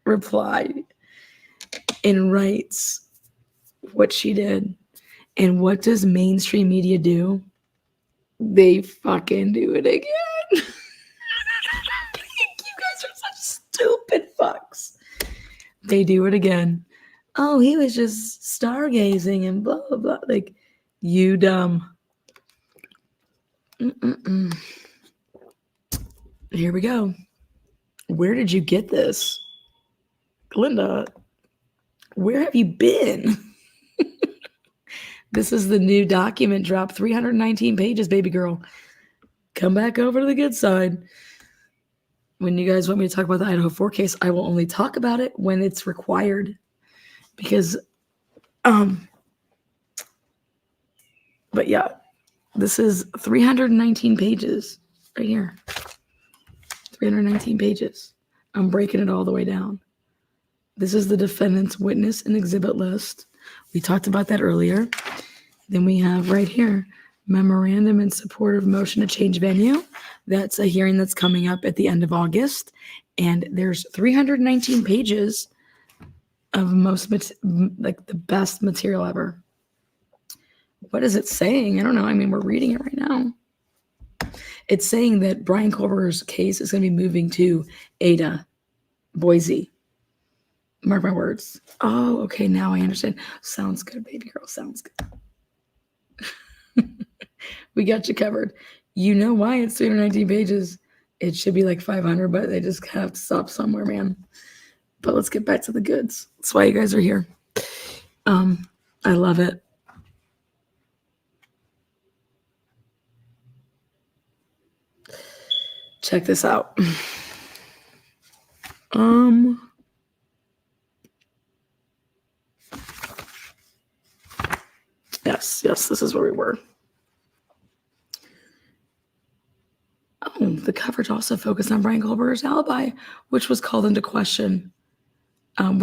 reply and writes what she did. And what does mainstream media do? They fucking do it again. You guys are such stupid fucks. They do it again. Oh, he was just stargazing and blah, blah, blah. Like, you dumb. Here we go. Where did you get this? Glinda, where have you been? This is the new document drop, 319 pages, baby girl. Come back over to the good side. When you guys want me to talk about the Idaho4 case, I will only talk about it when it's required. Because, but yeah, this is 319 pages right here. 319 pages. I'm breaking it all the way down. This is the defendant's witness and exhibit list. We talked about that earlier. Then we have right here, memorandum in support of motion to change venue. That's a hearing that's coming up at the end of August. And there's 319 pages of like the best material ever. What is it saying? I don't know. I mean, we're reading it right now. It's saying that Brian Kober's case is going to be moving to Ada, Boise. Mark my words. Oh, okay. Now I understand. Sounds good, baby girl. Sounds good. We got you covered. You know why it's 319 pages. It should be like 500, but they just have to stop somewhere, man. But let's get back to the goods. That's why you guys are here. I love it. Check this out. Yes, this is where we were. Oh, the coverage also focused on Brian Kober's alibi, which was called into question. In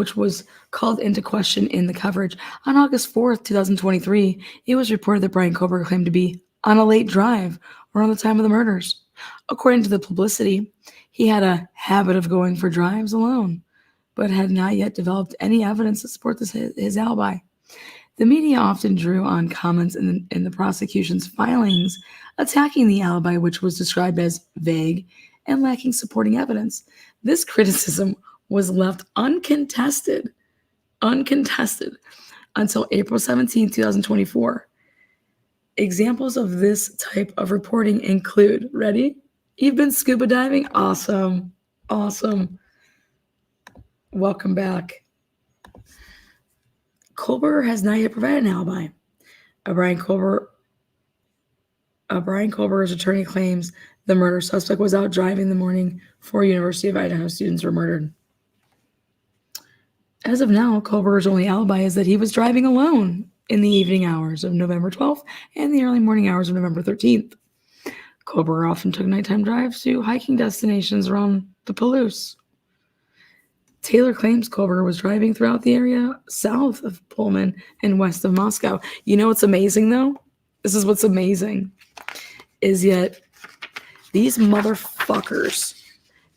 the coverage. On August 4th, 2023, it was reported that Brian Kober claimed to be on a late drive around the time of the murders. According to the publicity, he had a habit of going for drives alone, but had not yet developed any evidence to support his alibi. The media often drew on comments in the prosecution's filings attacking the alibi, which was described as vague and lacking supporting evidence. This criticism was left uncontested until April 17, 2024. Examples of this type of reporting include, ready? You've been scuba diving? Awesome. Welcome back. Kober has not yet provided an alibi. Brian Kober's attorney claims the murder suspect was out driving the morning 4 University of Idaho students were murdered. As of now, Kober's only alibi is that he was driving alone in the evening hours of November 12th and the early morning hours of November 13th. Kober often took nighttime drives to hiking destinations around the Palouse. Taylor claims Kober was driving throughout the area south of Pullman and west of Moscow. You know what's amazing, though? This is what's amazing, is yet these motherfuckers,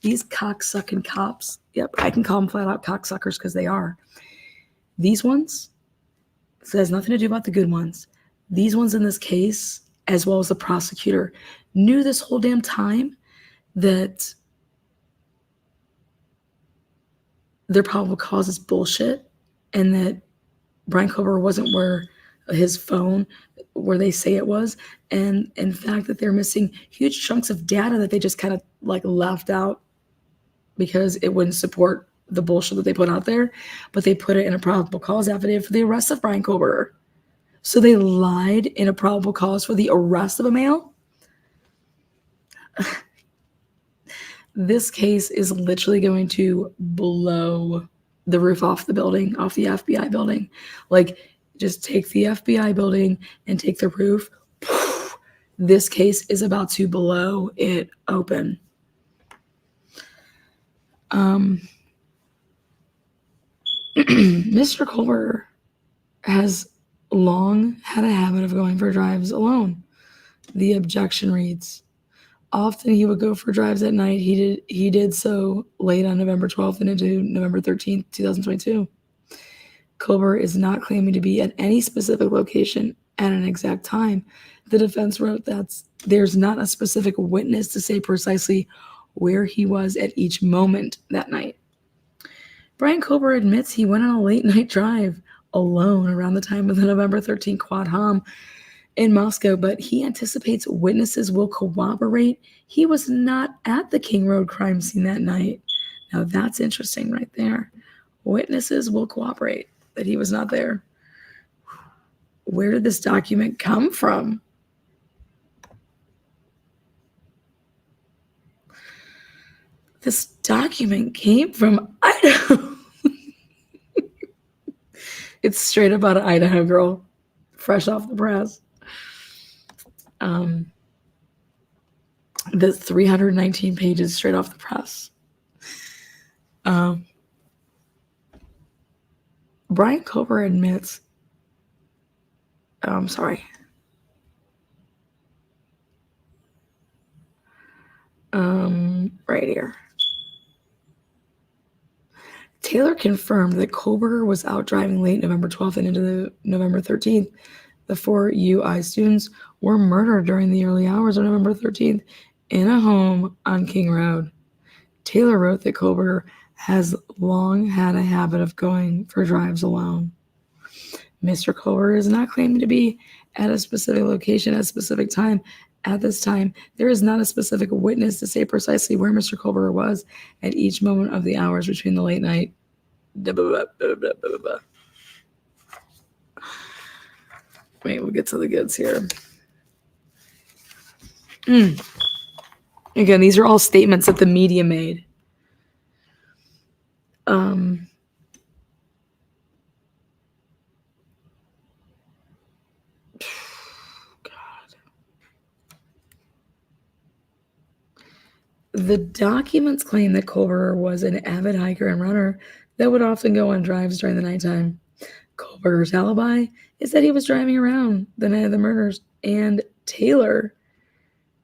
these cocksucking cops, yep, I can call them flat out cocksuckers because they are. These ones, this has nothing to do about the good ones. These ones in this case, as well as the prosecutor, knew this whole damn time that their probable cause is bullshit and that Brian Kober wasn't where his phone, where they say it was. And in fact, that they're missing huge chunks of data that they just kind of like left out because it wouldn't support the bullshit that they put out there. But they put it in a probable cause affidavit for the arrest of Brian Kober. So they lied in a probable cause for the arrest of a male. This case is literally going to blow the roof off the building, off the FBI building. Like, just take the FBI building and take the roof. This case is about to blow it open. Mr. Kober has long had a habit of going for drives alone. The objection reads, often he would go for drives at night. He did so late on November 12th and into November 13th, 2022. Kober is not claiming to be at any specific location at an exact time. The defense wrote that there's not a specific witness to say precisely where he was at each moment that night. Brian Kober admits he went on a late night drive alone around the time of the November 13th quad hom in Moscow, but he anticipates witnesses will corroborate he was not at the King Road crime scene that night. Now that's interesting right there. Witnesses will cooperate that he was not there. Where did this document come from? This document came from Idaho. It's straight up out of Idaho, girl. Fresh off the press. The 319 pages straight off the press. Brian Kober admits, right here. Taylor confirmed that Kober was out driving late November 12th and into the November 13th. The 4 UI students were murdered during the early hours of November 13th in a home on King Road. Taylor wrote that Kober has long had a habit of going for drives alone. Mr. Kober is not claiming to be at a specific location at a specific time. At this time, there is not a specific witness to say precisely where Mr. Kober was at each moment of the hours between the late night. Wait, we'll get to the goods here. Again, these are all statements that the media made. The documents claim that Kober was an avid hiker and runner that would often go on drives during the nighttime. Kober's alibi is that he was driving around the night of the murders, and Taylor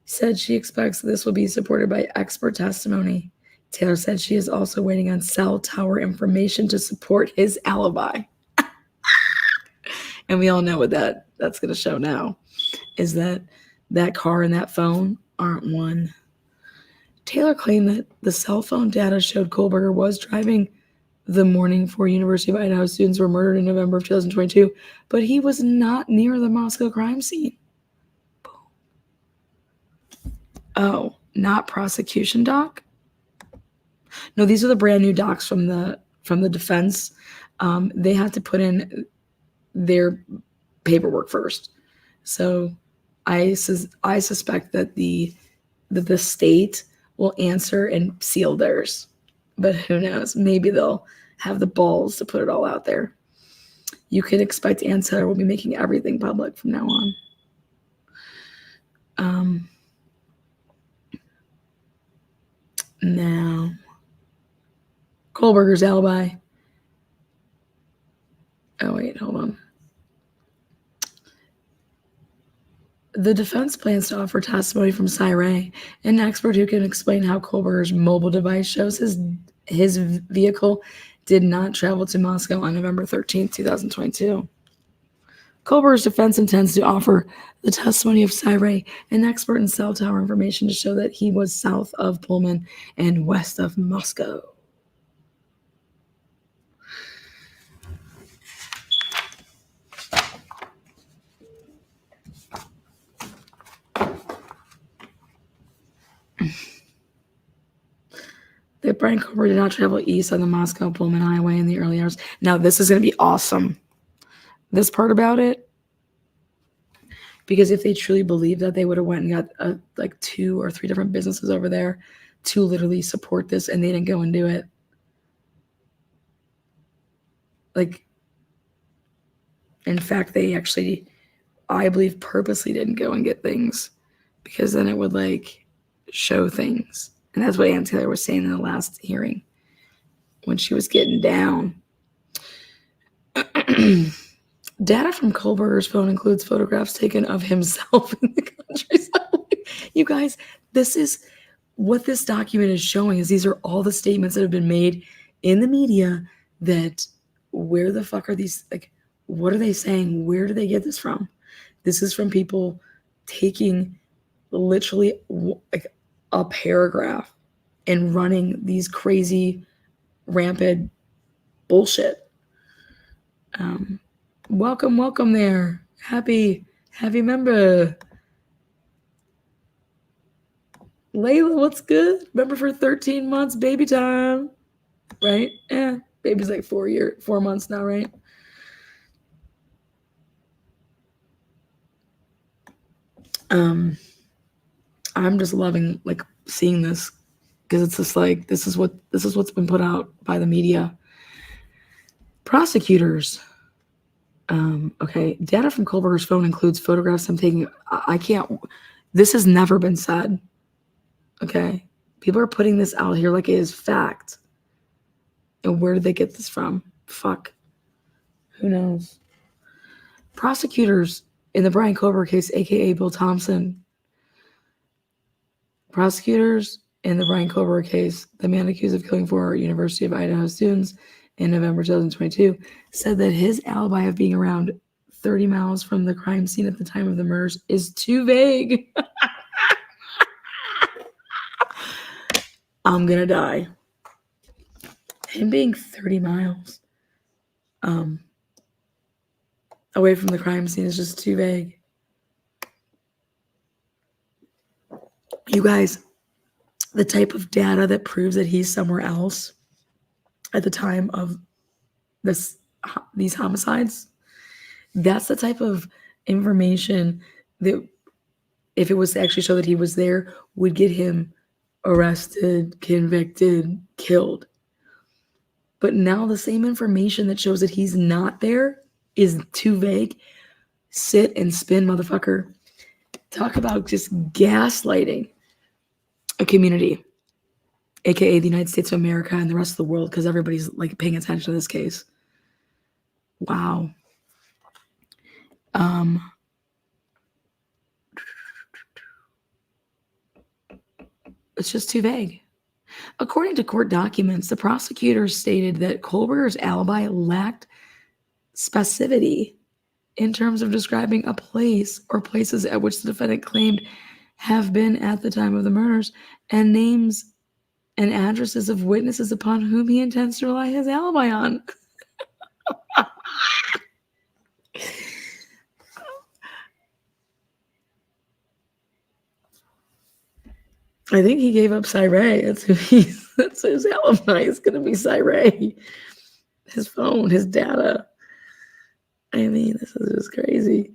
said she expects this will be supported by expert testimony. Taylor said she is also waiting on cell tower information to support his alibi. And we all know what that's going to show now, is that car and that phone aren't one. Taylor claimed that the cell phone data showed Kober was driving the morning 4 University of Idaho students were murdered in November of 2022, but he was not near the Moscow crime scene. Boom. Oh, not prosecution doc? No, these are the brand new docs from the defense. They had to put in their paperwork first. So I suspect that the state will answer and seal theirs. But who knows? Maybe they'll have the balls to put it all out there. You can expect Ann Taylor will be making everything public from now on. Now, Kohlberger's alibi. Oh, wait, hold on. The defense plans to offer testimony from Ray, an expert who can explain how Kohlberger's mobile device shows his vehicle did not travel to Moscow on November 13th, 2022. Kohlberg's defense intends to offer the testimony of Syray, an expert in cell tower information, to show that he was south of Pullman and west of Moscow. That Brian Kohlberg did not travel east on the Moscow-Pullman Highway in the early hours. Now, this is going to be awesome. This part about it, because if they truly believe that, they would have went and got like 2 or 3 different businesses over there to literally support this, and they didn't go and do it. Like, in fact, they actually, I believe, purposely didn't go and get things, because then it would like show things. And that's what Ann Taylor was saying in the last hearing when she was getting down. Data from Kohlberger's phone includes photographs taken of himself in the countryside. You guys, this is what this document is showing, is these are all the statements that have been made in the media that where the fuck are these, like, what are they saying? Where do they get this from? This is from people taking literally like a paragraph and running these crazy, rampant bullshit. Welcome there. Happy member. Layla, what's good? Member for 13 months, baby time. Right? Yeah, baby's like 4 months now, right? I'm just loving like seeing this, because it's just like this is what's been put out by the media. Prosecutors. Okay, data from Kohlberger's phone includes photographs I'm taking. I can't. This has never been said. Okay, people are putting this out here like it is fact. And where did they get this from? Fuck. Who knows? Prosecutors in the Brian Kohlberg case, aka Bill Thompson. Prosecutors in the Brian Kohlberg case, the man accused of killing 4 University of Idaho students in November 2022, said that his alibi of being around 30 miles from the crime scene at the time of the murders is too vague. I'm gonna die. Him being 30 miles away from the crime scene is just too vague. You guys, the type of data that proves that he's somewhere else at the time of these homicides, that's the type of information that, if it was to actually show that he was there, would get him arrested, convicted, killed. But now the same information that shows that he's not there is too vague. Sit and spin, motherfucker. Talk about just gaslighting a community, aka the United States of America and the rest of the world, because everybody's like paying attention to this case. Wow. It's just too vague. According to court documents, the prosecutor stated that Kohlberger's alibi lacked specificity in terms of describing a place or places at which the defendant claimed have been at the time of the murders, and names and addresses of witnesses upon whom he intends to rely his alibi on. I think he gave up Syray. That's his alibi is going to be Syray. His phone, his data. I mean, this is just crazy.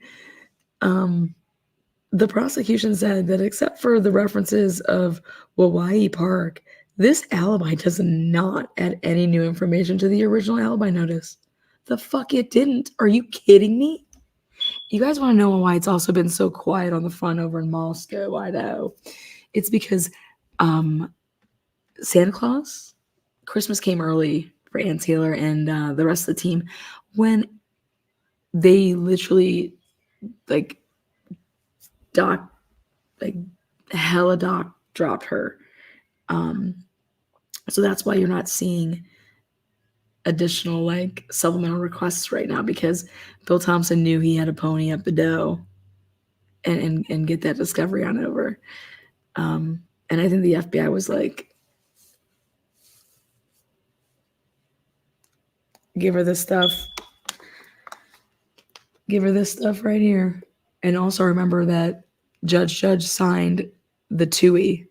The prosecution said that except for the references of Hawaii Park, this alibi does not add any new information to the original alibi notice. The fuck it didn't. Are you kidding me? You guys want to know why it's also been so quiet on the front over in Moscow, Idaho? It's because Santa Claus, Christmas came early for Ann Taylor and the rest of the team when they literally hella dropped her. So that's why you're not seeing additional like supplemental requests right now because Bill Thompson knew he had to pony up the dough and get that discovery on over. And I think the FBI was like, give her this stuff right here. And also remember that Judge signed the TUI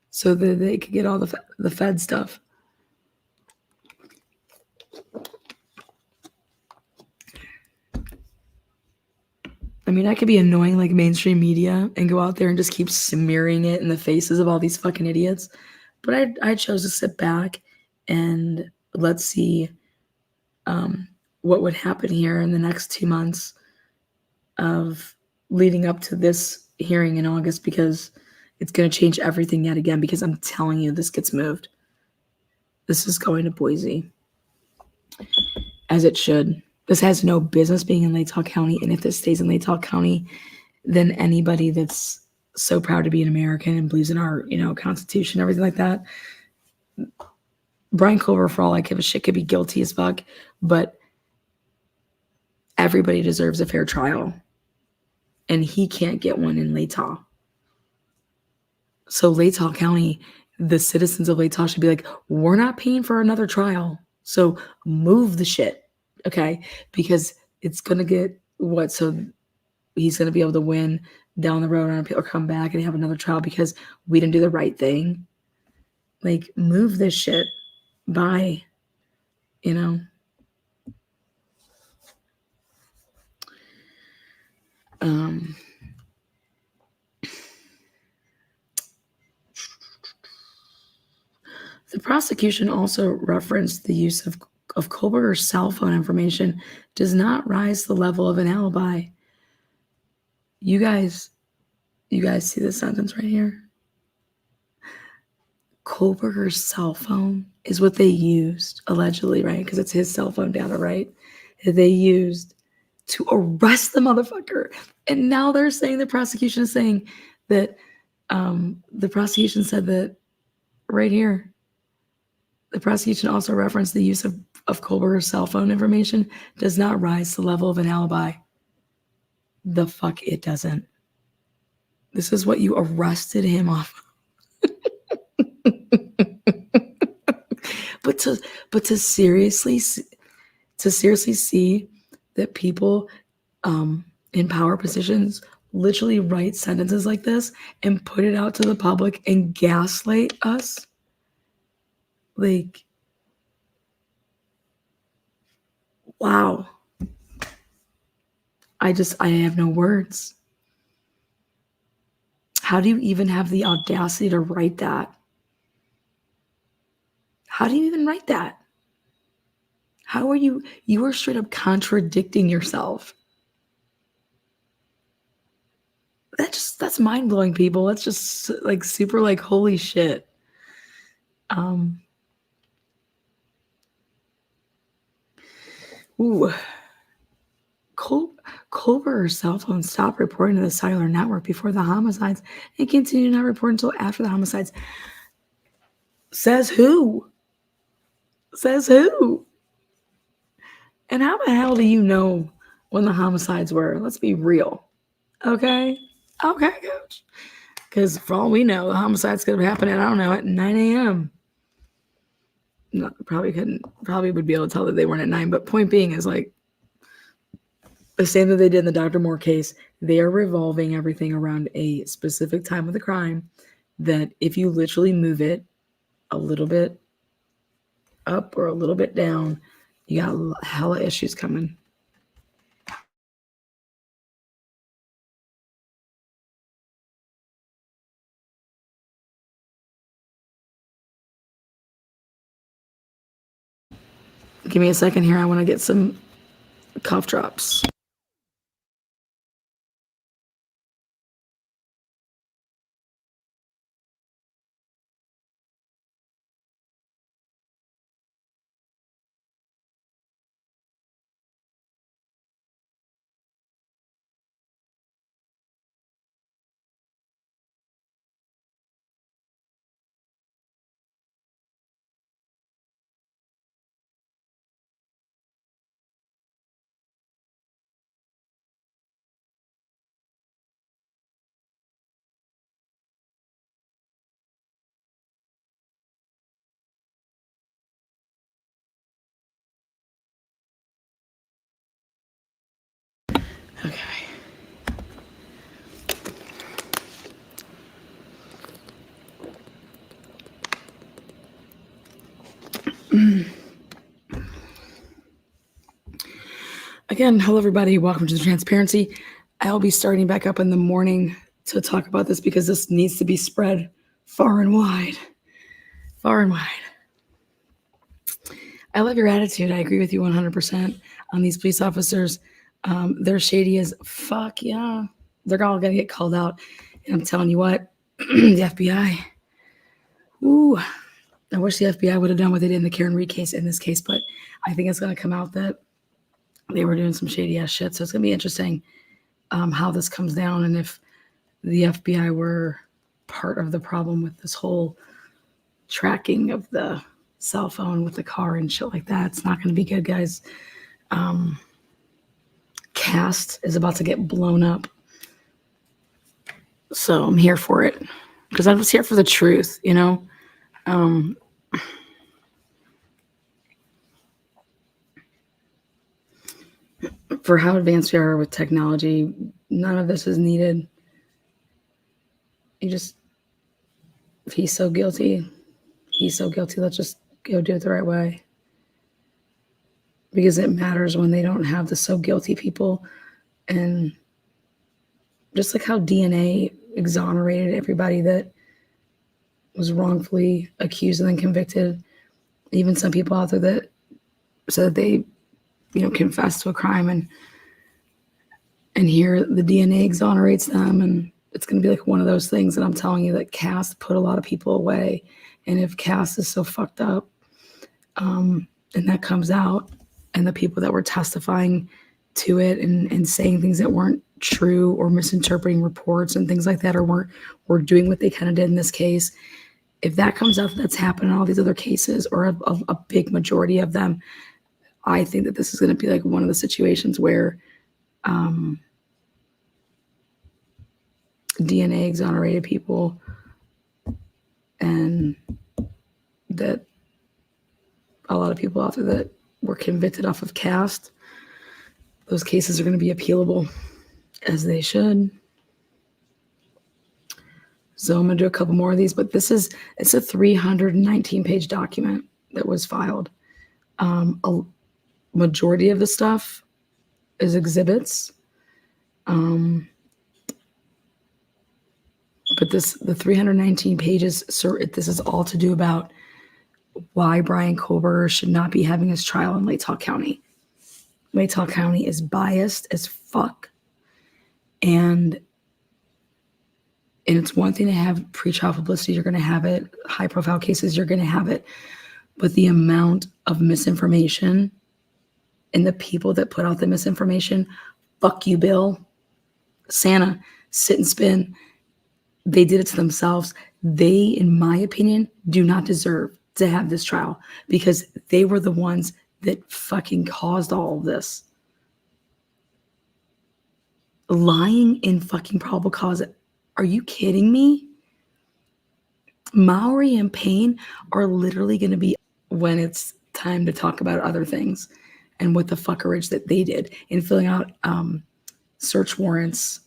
so that they could get all the Fed stuff. I mean, I could be annoying like mainstream media and go out there and just keep smearing it in the faces of all these fucking idiots. But I chose to sit back and let's see what would happen here in the next 2 months of leading up to this hearing in August, because it's going to change everything yet again, because I'm telling you, this gets moved. This is going to Boise, as it should. This has no business being in Latah County, and if this stays in Latah County, then anybody that's so proud to be an American and believes in our, Constitution, everything like that, Brian Culver, for all I give a shit, could be guilty as fuck, but everybody deserves a fair trial, and he can't get one in Latah. So Latah County, the citizens of Latah should be like, we're not paying for another trial, so move the shit, okay? Because it's going to get what? So he's going to be able to win down the road on appeal or come back and have another trial because we didn't do the right thing. Like, move this shit. Bye. The prosecution also referenced the use of Kohlberger's cell phone information does not rise to the level of an alibi. You guys see this sentence right here? Kohlberger's cell phone is what they used, allegedly, right? Because it's his cell phone data, right? That they used to arrest the motherfucker. And now they're saying, the prosecution is saying that the prosecution said that right here. The prosecution also referenced the use of Kohlberger's cell phone information does not rise to the level of an alibi. The fuck it doesn't. This is what you arrested him off. But to seriously see that people in power positions literally write sentences like this and put it out to the public and gaslight us, like, wow. I have no words. How do you even have the audacity to write that? How do you even write that? How are you are straight up contradicting yourself. That's mind-blowing, people. That's just like super like holy shit. Culver's cell phone stopped reporting to the cellular network before the homicides and continued not report until after the homicides. Says who? Says who? And how the hell do you know when the homicides were? Let's be real. Okay, coach. Because for all we know, the homicides could have happened at, I don't know, at 9 a.m. No, probably would be able to tell that they weren't at 9. But point being is, like, the same that they did in the Dr. Moore case, they are revolving everything around a specific time of the crime that if you literally move it a little bit up or a little bit down, you got hella issues coming. Give me a second here. I want to get some cough drops. Again, hello everybody. Welcome to the transparency. I'll be starting back up in the morning to talk about this because this needs to be spread far and wide. Far and wide. I love your attitude. I agree with you 100% on these police officers. They're shady as fuck. Yeah. They're all going to get called out. And I'm telling you what, the FBI. Ooh, I wish the FBI would have done what they did in the Karen Reed case in this case, but I think it's going to come out that they were doing some shady ass shit. So it's going to be interesting how this comes down and if the FBI were part of the problem with this whole tracking of the cell phone with the car and shit like that. It's not going to be good, guys. Cast is about to get blown up. So I'm here for it because I was here for the truth, you know? For how advanced we are with technology, none of this is needed. If he's so guilty, let's just go do it the right way. Because it matters when they don't have the so guilty people. And just like how DNA exonerated everybody that was wrongfully accused and then convicted, even some people out there that said that they, confessed to a crime and here the DNA exonerates them, and it's going to be like one of those things that I'm telling you that Cass put a lot of people away. And if Cass is so fucked up, and that comes out, and the people that were testifying to it and saying things that weren't true or misinterpreting reports and things like that, or were doing what they kind of did in this case, if that comes out that's happened in all these other cases, or a big majority of them, I think that this is going to be like one of the situations where DNA exonerated people, and that a lot of people out there that were convicted off of caste, those cases are going to be appealable, as they should. So I'm going to do a couple more of these, but it's a 319-page document that was filed. A majority of the stuff is exhibits. But the 319 pages, sir, this is all to do about why Brian Kober should not be having his trial in Latah County. Latah County is biased as fuck. And it's one thing to have pretrial publicity, you're going to have it. High profile cases, you're going to have it. But the amount of misinformation and the people that put out the misinformation, fuck you, Bill, Santa, sit and spin. They did it to themselves. They, in my opinion, do not deserve to have this trial because they were the ones that fucking caused all of this. Lying in fucking probable cause. Are you kidding me? Maury and Payne are literally going to be, when it's time to talk about other things and what the fuckerage that they did in filling out search warrants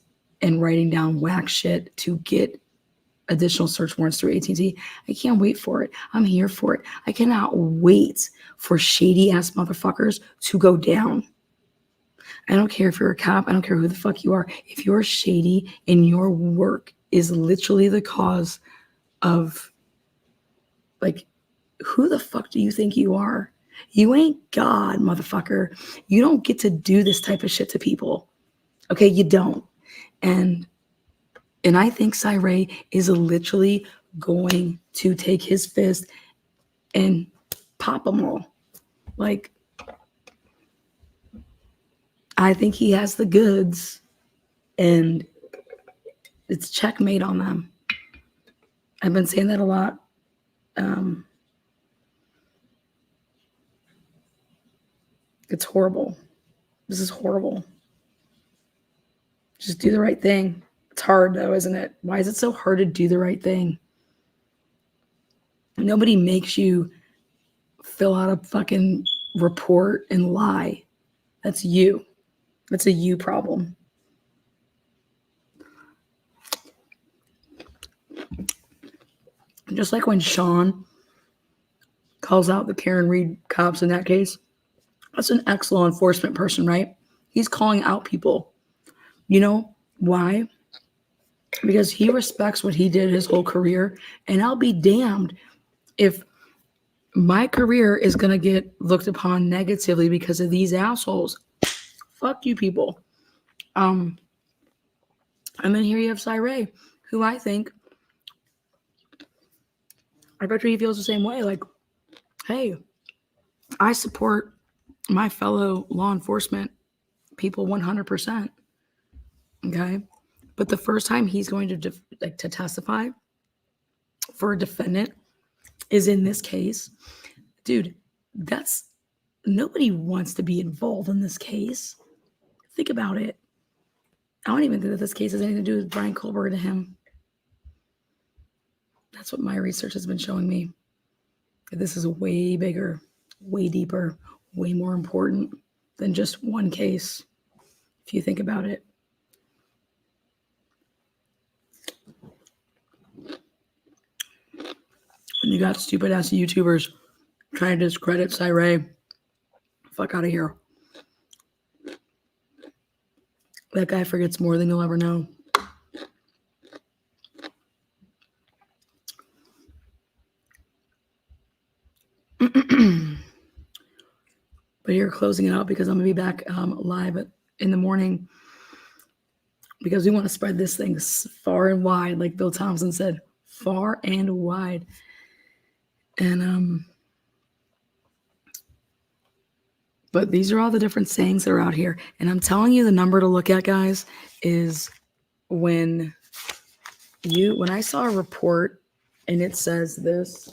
and writing down whack shit to get additional search warrants through AT&T. I can't wait for it. I'm here for it. I cannot wait for shady ass motherfuckers to go down. I don't care if you're a cop. I don't care who the fuck you are. If you're shady and your work is literally the cause of, like, who the fuck do you think you are? You ain't God, motherfucker. You don't get to do this type of shit to people. Okay, you don't. And I think Cy Ray is literally going to take his fist and pop them all. Like, I think he has the goods, and it's checkmate on them. I've been saying that a lot. It's horrible. This is horrible. Just do the right thing. It's hard though, isn't it? Why is it so hard to do the right thing? Nobody makes you fill out a fucking report and lie. That's you. That's a you problem. Just like when Sean calls out the Karen Reed cops in that case, that's an ex-law enforcement person, right? He's calling out people. You know why? Because he respects what he did his whole career. And I'll be damned if my career is going to get looked upon negatively because of these assholes. Fuck you people. And then here you have Cyree, who I bet you he feels the same way. Like, hey, I support my fellow law enforcement people 100%. Okay. But the first time he's going to to testify for a defendant is in this case. Dude, nobody wants to be involved in this case. Think about it. I don't even think that this case has anything to do with Brian Colbert to him. That's what my research has been showing me. This is way bigger, way deeper, way more important than just one case, if you think about it. And you got stupid ass YouTubers trying to discredit Cyree. Fuck out of here. That guy forgets more than you'll ever know. But here, closing it out because I'm going to be back live in the morning because we want to spread this thing far and wide, like Bill Thompson said, far and wide. And but these are all the different sayings that are out here. And I'm telling you, the number to look at, guys, is when I saw a report and it says this.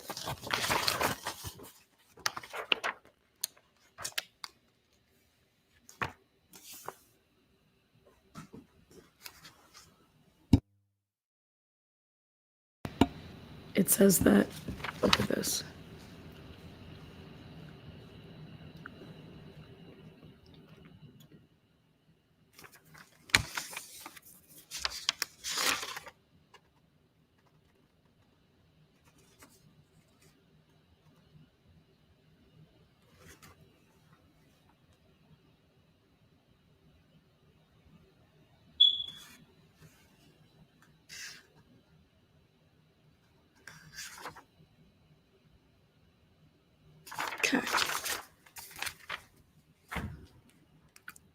It says that, look at this.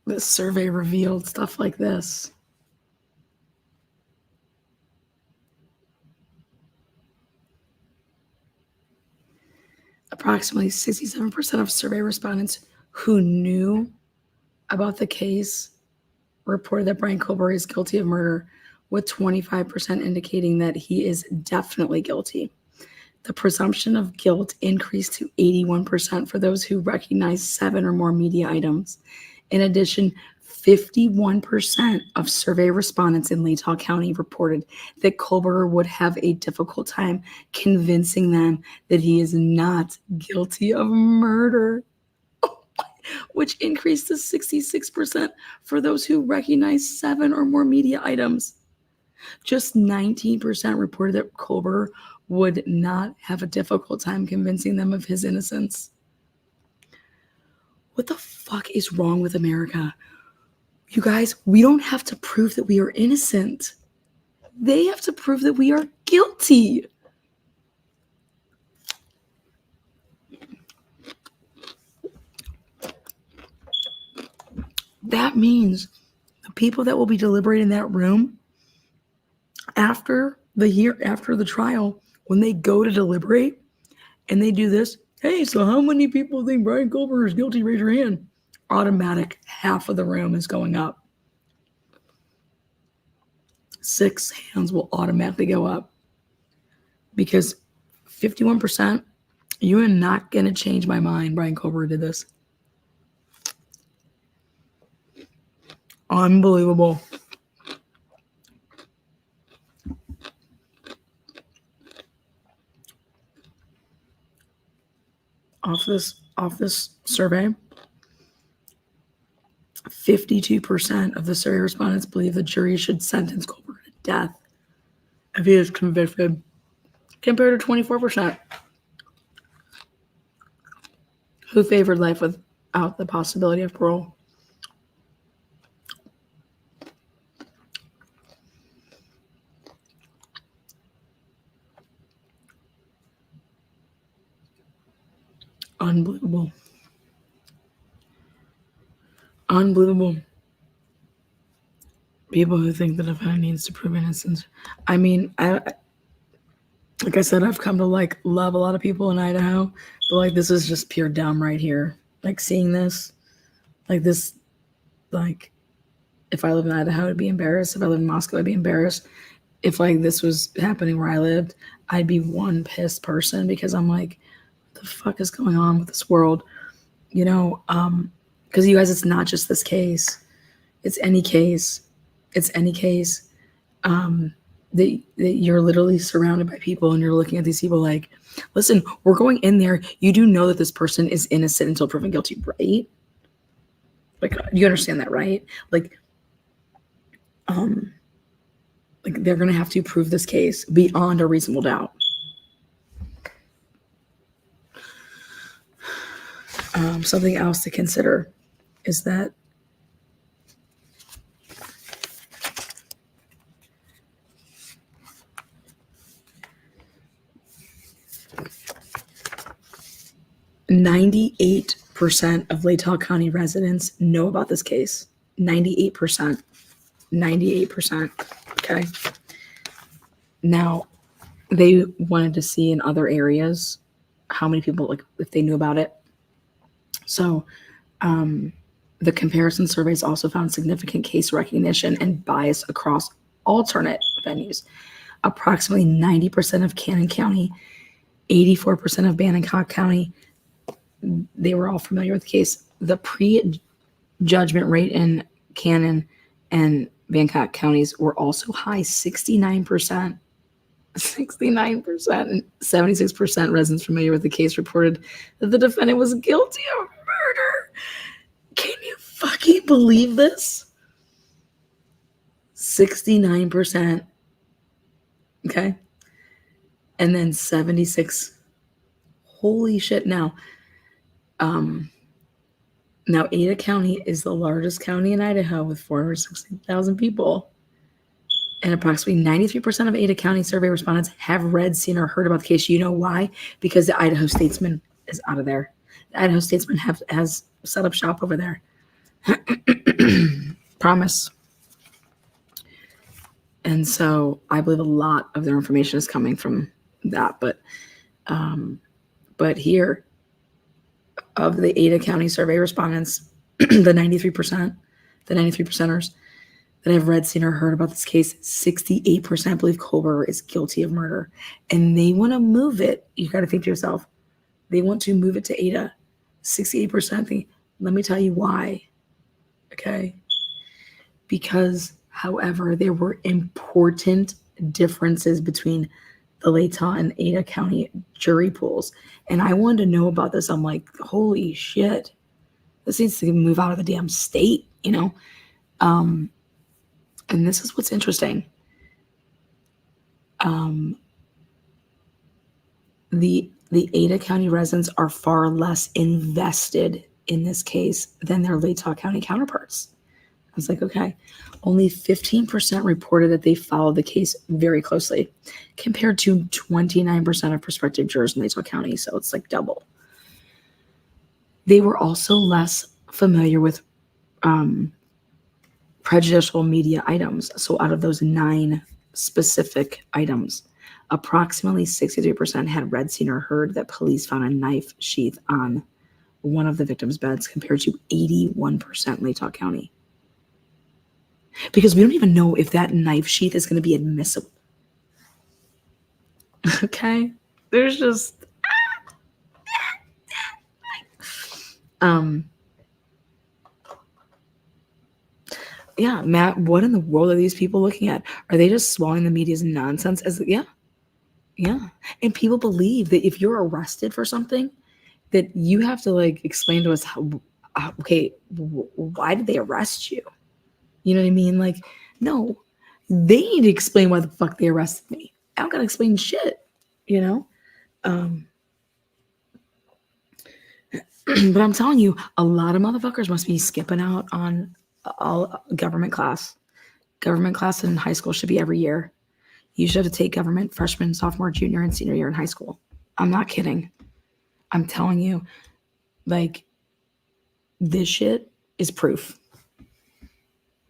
This survey revealed stuff like this. Approximately 67% of survey respondents who knew about the case reported that Brian Colbert is guilty of murder, with 25% indicating that he is definitely guilty. The presumption of guilt increased to 81% for those who recognized 7 or more media items. In addition, 51% of survey respondents in Latah County reported that Colbert would have a difficult time convincing them that he is not guilty of murder, which increased to 66% for those who recognized 7 or more media items. Just 19% reported that Colbert would not have a difficult time convincing them of his innocence. What the fuck is wrong with America? You guys, we don't have to prove that we are innocent. They have to prove that we are guilty. That means the people that will be deliberating in that room after the trial, when they go to deliberate and they do this, hey, so how many people think Brian Colbert is guilty? Raise your hand. Automatic, half of the room is going up. 6 hands will automatically go up because 51%, you are not going to change my mind. Brian Colbert did this. Unbelievable. Off this survey, 52% of the survey respondents believe the jury should sentence Colbert to death if he is convicted, compared to 24% who favored life without the possibility of parole. Unbelievable. Unbelievable. People who think the defendant needs to prove innocence. I mean, like I said, I've come to like love a lot of people in Idaho, but like this is just pure dumb right here. Like seeing this, like this, like if I live in Idaho, I'd be embarrassed. If I live in Moscow, I'd be embarrassed. If like this was happening where I lived, I'd be one pissed person because I'm like, what the fuck is going on with this world? You know, because you guys, it's not just this case. It's any case. It's any case. That you're literally surrounded by people and you're looking at these people like, listen, we're going in there. You do know that this person is innocent until proven guilty, right? Like, you understand that, right? Like they're going to have to prove this case beyond a reasonable doubt. Something else to consider is that .98% of Latah County residents know about this case. 98%. 98%. Okay. Now, they wanted to see in other areas how many people, like, if they knew about it. So, the comparison surveys also found significant case recognition and bias across alternate venues. Approximately 90% of Cannon County, 84% of Bannock County, they were all familiar with the case. The pre-judgment rate in Cannon and Bannock counties were also high, 69%. 69%. And 76% residents familiar with the case reported that the defendant was guilty of murder. Can you fucking believe this? 69%. Okay. And then 76. Holy shit. Now, Ada County is the largest county in Idaho with 460,000 people. And approximately 93% of Ada County survey respondents have read, seen, or heard about the case. You know why? Because the Idaho Statesman is out of there. The Idaho Statesman has set up shop over there. Promise. And so I believe a lot of their information is coming from that. But here, of the Ada County survey respondents, the 93%, the 93%ers that have read, seen, or heard about this case, 68% believe Culver is guilty of murder. And they want to move it. You got to think to yourself, they want to move it to Ada. 68% think, let me tell you why. Okay? Because, however, there were important differences between the Latah and Ada County jury pools. And I wanted to know about this. I'm like, holy shit. This needs to move out of the damn state, you know? And this is what's interesting. The Ada County residents are far less invested in this case than their Latah County counterparts. I was like, okay. Only 15% reported that they followed the case very closely, compared to 29% of prospective jurors in Latah County. So it's like double. They were also less familiar with prejudicial media items. So out of those 9 specific items, approximately 63% had read, seen, or heard that police found a knife sheath on one of the victim's beds, compared to 81% in Latah County. Because we don't even know if that knife sheath is going to be admissible. Okay? There's just... Yeah, Matt, what in the world are these people looking at? Are they just swallowing the media's nonsense? Yeah. And people believe that if you're arrested for something, that you have to like explain to us why did they arrest you? You know what I mean? Like, no, they need to explain why the fuck they arrested me. I don't gotta explain shit, you know? But I'm telling you, a lot of motherfuckers must be skipping out on all government class. Government class in high school should be every year. You should have to take government freshman, sophomore, junior, and senior year in high school. I'm not kidding. I'm telling you, like, this shit is proof.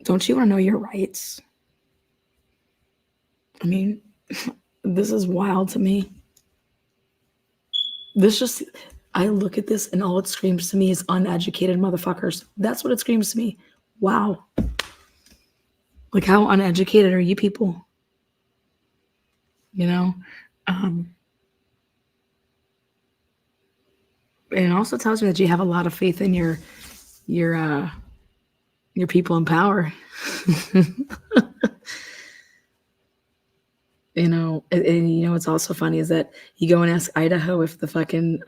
Don't you want to know your rights? I mean, this is wild to me. I look at this and all it screams to me is uneducated motherfuckers. That's what it screams to me. Wow. Like, how uneducated are you people? You know? And it also tells me that you have a lot of faith in your people in power. And what's also funny is that you go and ask Idaho if the fucking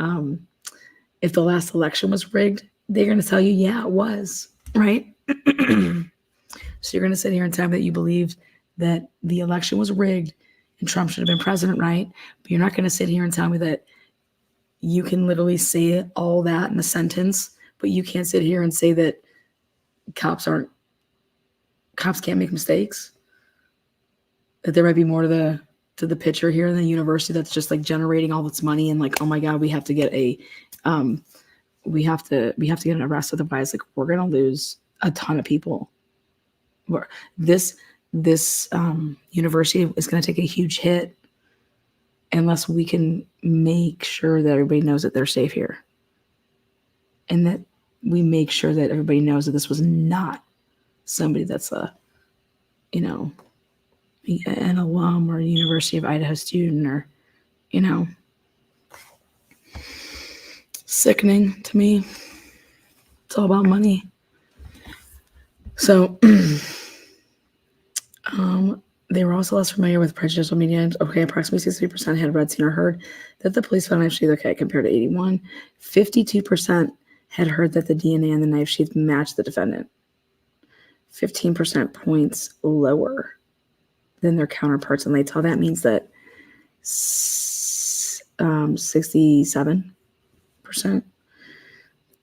if the last election was rigged, they're going to tell you, yeah, it was, right? So you're going to sit here and tell me that you believe that the election was rigged and Trump should have been president, right? But you're not going to sit here and tell me that you can literally say all that in a sentence, but you can't sit here and say that cops can't make mistakes. That there might be more to the picture here than the university that's just like generating all this money and like, oh my God, we have to get we have to get an arrest, otherwise like we're gonna lose a ton of people. This university is gonna take a huge hit unless we can make sure that everybody knows that they're safe here, and that we make sure that everybody knows that this was not somebody that's an alum or a University of Idaho student, or sickening to me. It's all about money. So they were also less familiar with prejudicial media. Okay, approximately 63% had read, seen, or heard that the police found a knife sheath. Okay, compared to 81. 52% had heard that the DNA on the knife sheath matched the defendant. 15% points lower than their counterparts in Latah. That means that 67%.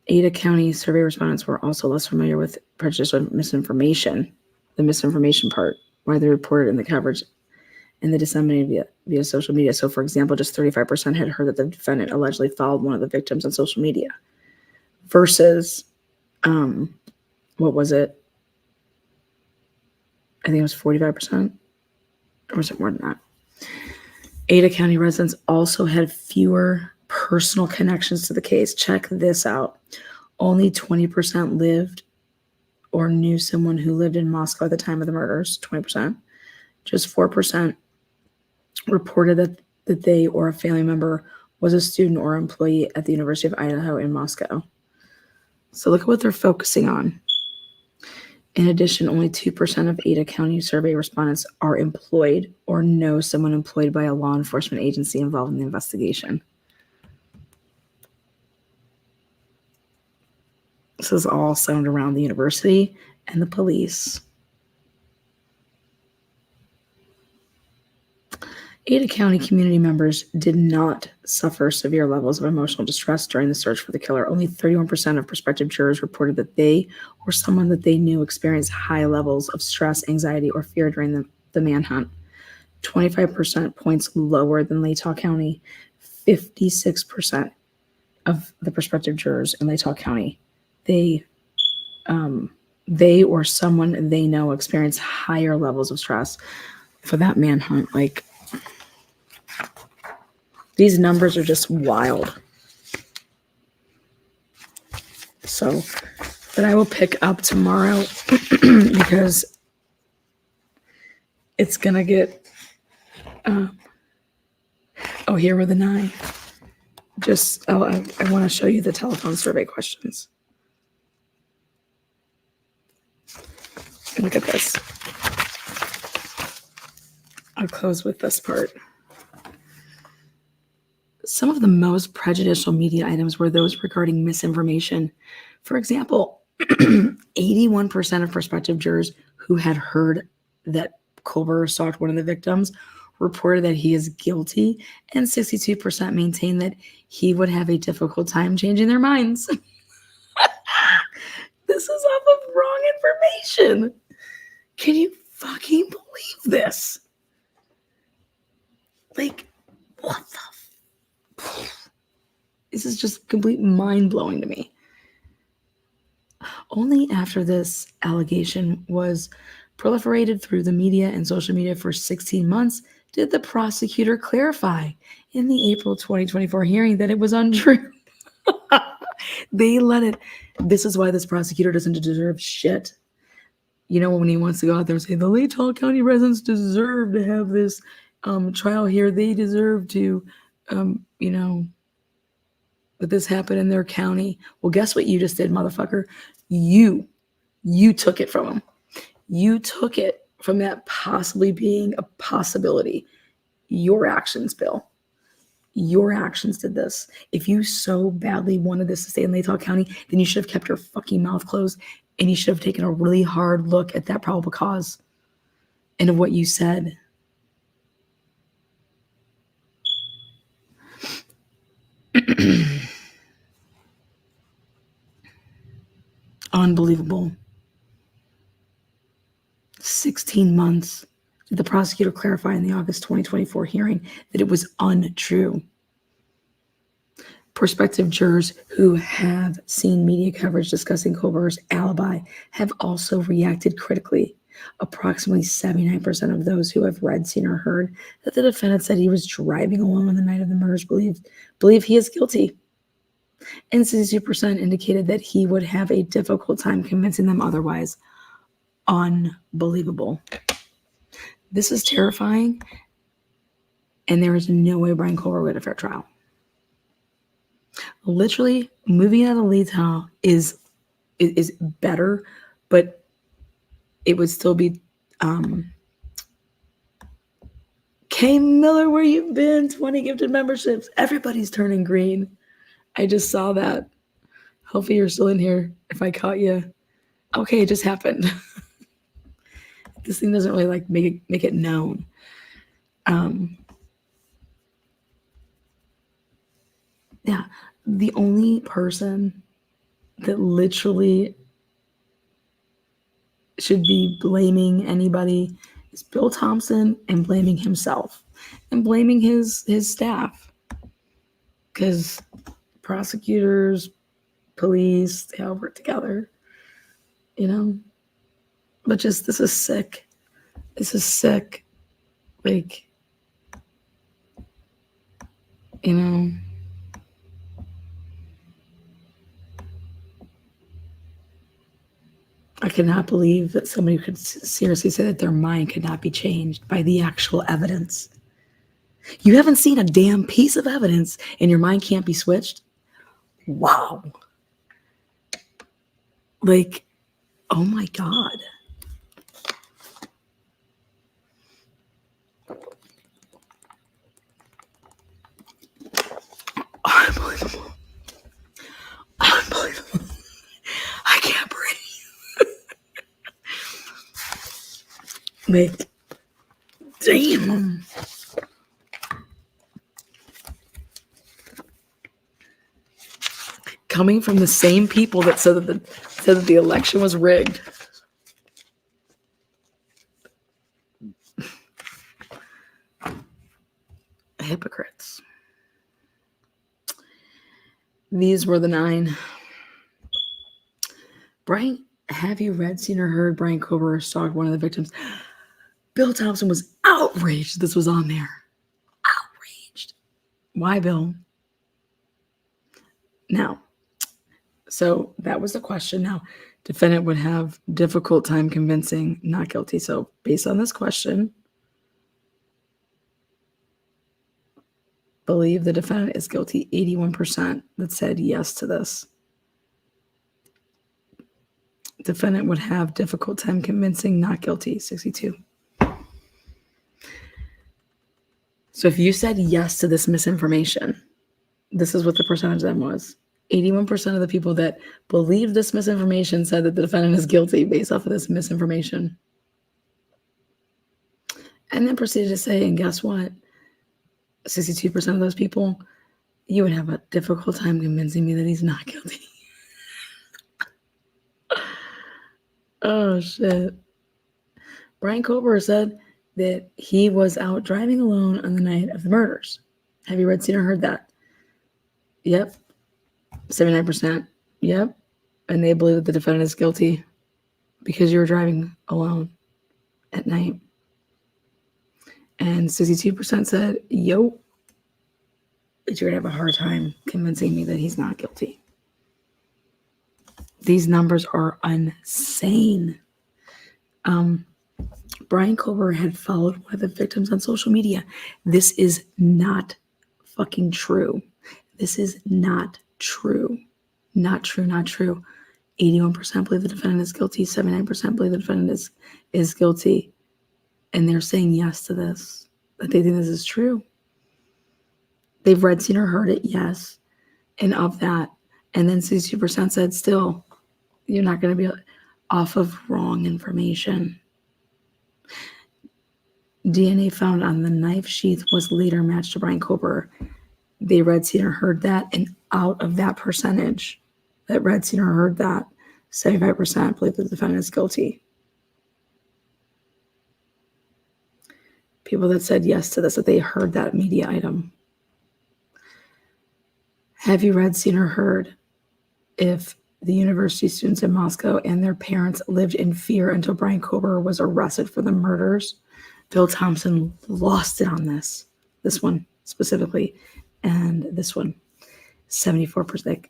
Ada County survey respondents were also less familiar with prejudicial misinformation, the misinformation part, widely reported in the coverage and the disseminated via social media. So, for example, just 35% had heard that the defendant allegedly followed one of the victims on social media versus, what was it? I think it was 45%, or was it more than that? Ada County residents also had fewer personal connections to the case. Check this out. Only 20% lived or knew someone who lived in Moscow at the time of the murders. 20%. Just 4% reported that they or a family member was a student or employee at the University of Idaho in Moscow. So look at what they're focusing on. In addition, only 2% of Ada County survey respondents are employed or know someone employed by a law enforcement agency involved in the investigation. This is all centered around the university and the police. Ada County community members did not suffer severe levels of emotional distress during the search for the killer. Only 31% of prospective jurors reported that they or someone that they knew experienced high levels of stress, anxiety, or fear during the manhunt. 25% points lower than Latah County. 56% of the prospective jurors in Latah County, they or someone they know experienced higher levels of stress for that manhunt. Like, these numbers are just wild. So, but I will pick up tomorrow because it's gonna get. Here were the 9. I want to show you the telephone survey questions. Look at this. I'll close with this part. Some of the most prejudicial media items were those regarding misinformation. For example, 81% of prospective jurors who had heard that Culver stalked one of the victims reported that he is guilty, and 62% maintained that he would have a difficult time changing their minds. This is off of wrong information. Can you fucking believe this? Like, what the This is just complete mind-blowing to me. Only after this allegation was proliferated through the media and social media for 16 months did the prosecutor clarify in the April 2024 hearing that it was untrue. They let it. This is why this prosecutor doesn't deserve shit. You know, when he wants to go out there and say, the Latah County residents deserve to have this trial here. They deserve to, that this happened in their county. Well, guess what you just did, motherfucker? You took it from them. You took it from that possibly being a possibility. Your actions, Bill. Your actions did this. If you so badly wanted this to stay in Latah County, then you should have kept your fucking mouth closed and you should have taken a really hard look at that probable cause and of what you said. Unbelievable. 16 months. Did the prosecutor clarify in the August 2024 hearing that it was untrue? Prospective jurors who have seen media coverage discussing Kober's alibi have also reacted critically. Approximately 79% of those who have read, seen, or heard that the defendant said he was driving alone on the night of the murders believe he is guilty. And 62% indicated that he would have a difficult time convincing them otherwise. Unbelievable. This is terrifying, and there is no way Brian Kober would get a fair trial. Literally, moving out of Latah is better, but it would still be K Miller, where you been? 20 gifted memberships. Everybody's turning green. I just saw that. Hopefully you're still in here. If I caught you. Okay, it just happened. This thing doesn't really like make it known. Yeah, the only person that literally should be blaming anybody is Bill Thompson and blaming himself and blaming his staff, because prosecutors, police, they all work together, but just, this is sick. Like, I cannot believe that somebody could seriously say that their mind could not be changed by the actual evidence. You haven't seen a damn piece of evidence and your mind can't be switched? Wow. Like, oh my God. Unbelievable. Unbelievable. I can't breathe. Like, damn. Coming from the same people that said that the election was rigged. Hypocrites. These were the 9. Brian, have you read, seen, or heard Brian Kober stalked one of the victims? Bill Thompson was outraged this was on there. Outraged. Why, Bill? Now, so that was the question. Now, defendant would have difficult time convincing not guilty. So based on this question, believe the defendant is guilty. 81% that said yes to this. Defendant would have difficult time convincing not guilty. 62. So if you said yes to this misinformation, this is what the percentage of them was. 81% of the people that believed this misinformation said that the defendant is guilty based off of this misinformation. And then proceeded to say, and guess what? 62% of those people, you would have a difficult time convincing me that he's not guilty. Oh, shit. Brian Kober said that he was out driving alone on the night of the murders. Have you read, seen, or heard that? Yep. 79%. Yep. And they believe that the defendant is guilty because you were driving alone at night. And 62% said, yo, but you're going to have a hard time convincing me that he's not guilty. These numbers are insane. Brian Kober had followed one of the victims on social media. This is not fucking true. This is not true. Not true, not true. 81% believe the defendant is guilty. 79% believe the defendant is guilty. And they're saying yes to this, that they think this is true. They've read, seen, or heard it, yes. And of that, and then 62% said still, you're not going to be off of wrong information. DNA found on the knife sheath was later matched to Brian Kober. They read, seen, or heard that, and out of that percentage that read, seen, or heard that, 75% believe the defendant is guilty. People that said yes to this, that they heard that media item. Have you read, seen, or heard if the university students in Moscow and their parents lived in fear until Brian Kober was arrested for the murders? Bill Thompson lost it on this one specifically, and this one. 74%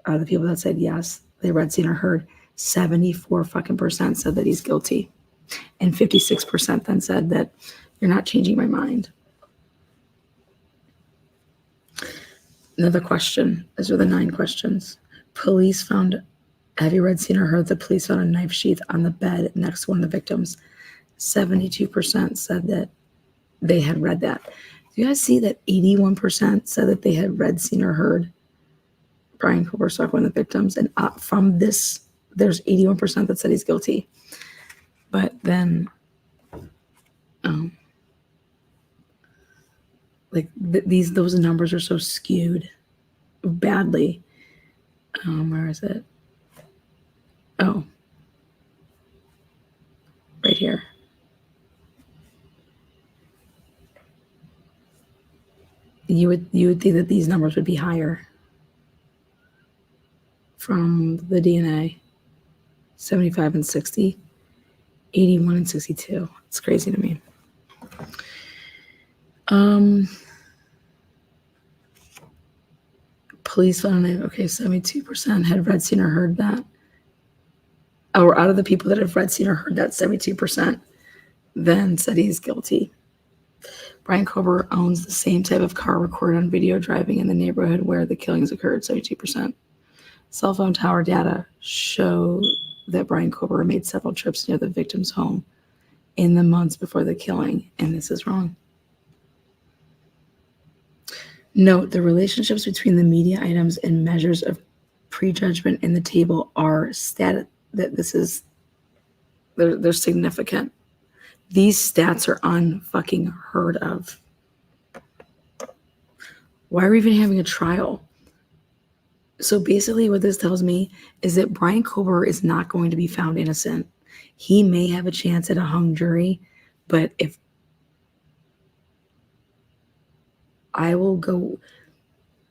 of the people that said yes, they read, seen, or heard, 74% said that he's guilty. And 56% then said that you're not changing my mind. Another question. Those are the 9 questions. Police found, have you read, seen, or heard the police found a knife sheath on the bed next to one of the victims? 72% said that they had read that. Do you guys see that 81% said that they had read, seen, or heard Brian Kober talk one of the victims? And from this, there's 81% that said he's guilty. But then, those numbers are so skewed badly. Where is it? Oh, right here. You would think that these numbers would be higher from the DNA. 75 and 60, 81 and 62. It's crazy to me. Police found it. Okay, 72% had read, seen, or heard that. Or out of the people that have read, seen, or heard that, 72% then said he's guilty. Brian Kober owns the same type of car recorded on video driving in the neighborhood where the killings occurred, 72%. Cell phone tower data show that Brian Kober made several trips near the victim's home in the months before the killing, and this is wrong. Note, the relationships between the media items and measures of prejudgment in the table are stated that they're significant. These stats are unfucking heard of. Why are we even having a trial? So basically what this tells me is that Brian Kober is not going to be found innocent. He may have a chance at a hung jury, but if I will go,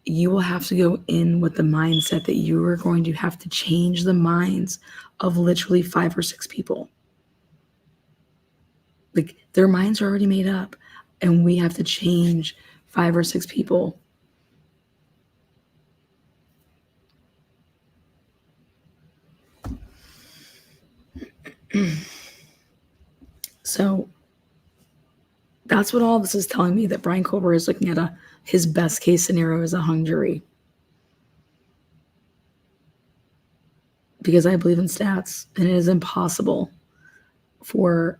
you will have to go in with the mindset that you are going to have to change the minds of literally 5 or 6 people. Like, their minds are already made up, and we have to change 5 or 6 people. So that's what all this is telling me, that Brian Kober is looking at his best case scenario is a hung jury. Because I believe in stats, and it is impossible for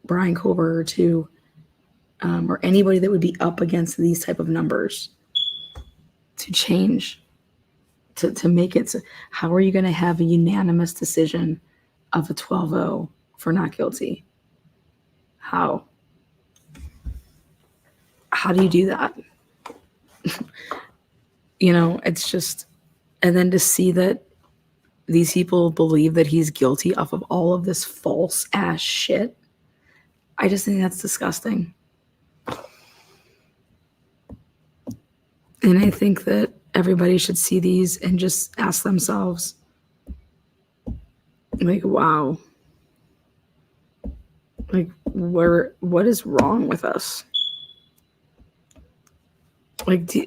Brian Kober to or anybody that would be up against these type of numbers to change, to make it. How are you going to have a unanimous decision of a 12-0 for not guilty? How do you do that? It's just, and then to see that these people believe that he's guilty off of all of this false ass shit, I just think that's disgusting. And I think that everybody should see these and just ask themselves, like, wow, like, what is wrong with us? Like, do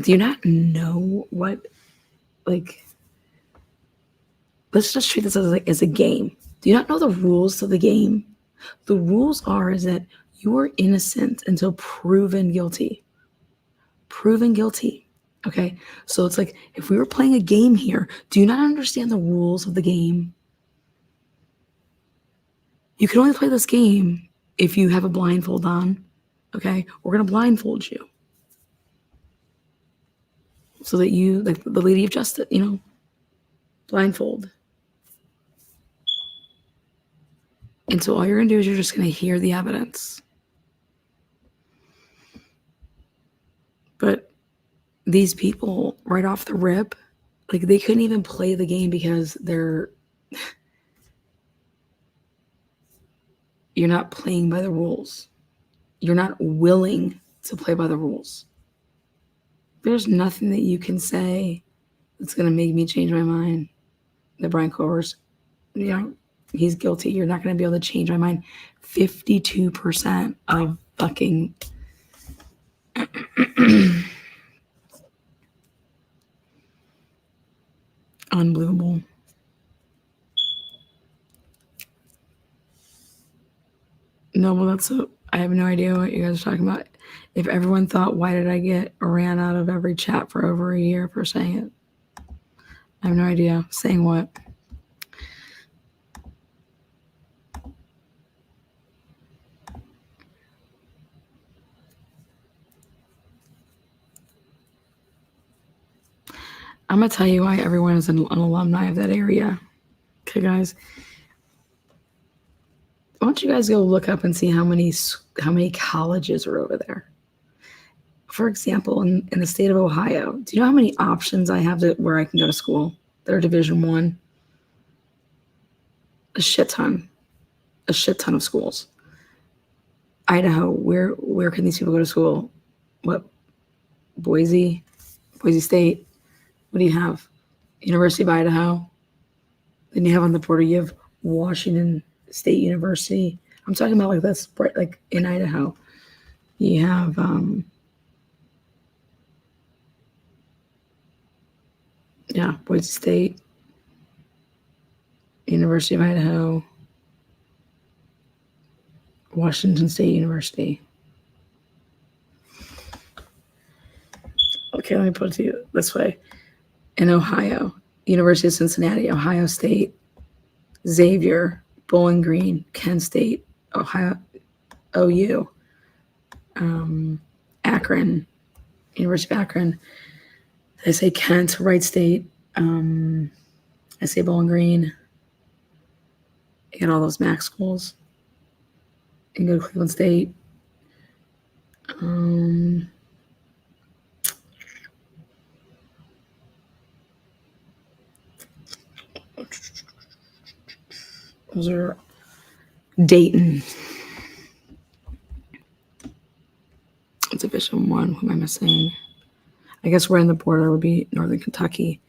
you not know what, like, let's just treat this as a game. Do you not know the rules of the game? The rules is that you are innocent until proven guilty. Proven guilty. Okay? So it's like, if we were playing a game here, do you not understand the rules of the game? You can only play this game if you have a blindfold on. Okay? We're going to blindfold you. So that you, like the Lady of Justice, blindfold. And so all you're going to do is you're just going to hear the evidence. But these people, right off the rip, like they couldn't even play the game because you're not playing by the rules. You're not willing to play by the rules. There's nothing that you can say that's going to make me change my mind. That Brian Coer's, he's guilty. You're not going to be able to change my mind. 52% of fucking unbelievable. No, well, I have no idea what you guys are talking about. If everyone thought, why did I get ran out of every chat for over a year for saying it? I have no idea. Saying what? I'm going to tell you why everyone is an alumni of that area. Okay, guys. Why don't you guys go look up and see how many colleges are over there? For example, in the state of Ohio, do you know how many options I have where I can go to school that are Division I? A shit ton of schools. Idaho, where can these people go to school? What? Boise State. What do you have? University of Idaho. Then you have on the border, you have Washington State University. I'm talking about like this, like in Idaho. You have Boise State, University of Idaho, Washington State University. Okay, let me put it to you this way. In Ohio, University of Cincinnati, Ohio State, Xavier, Bowling Green, Kent State, Ohio, OU, Akron, University of Akron. I say Kent, Wright State. I say Bowling Green. You get all those MAC schools. You can go to Cleveland State. Those are Dayton. Division I. Who am I missing? I guess right on the border would be Northern Kentucky.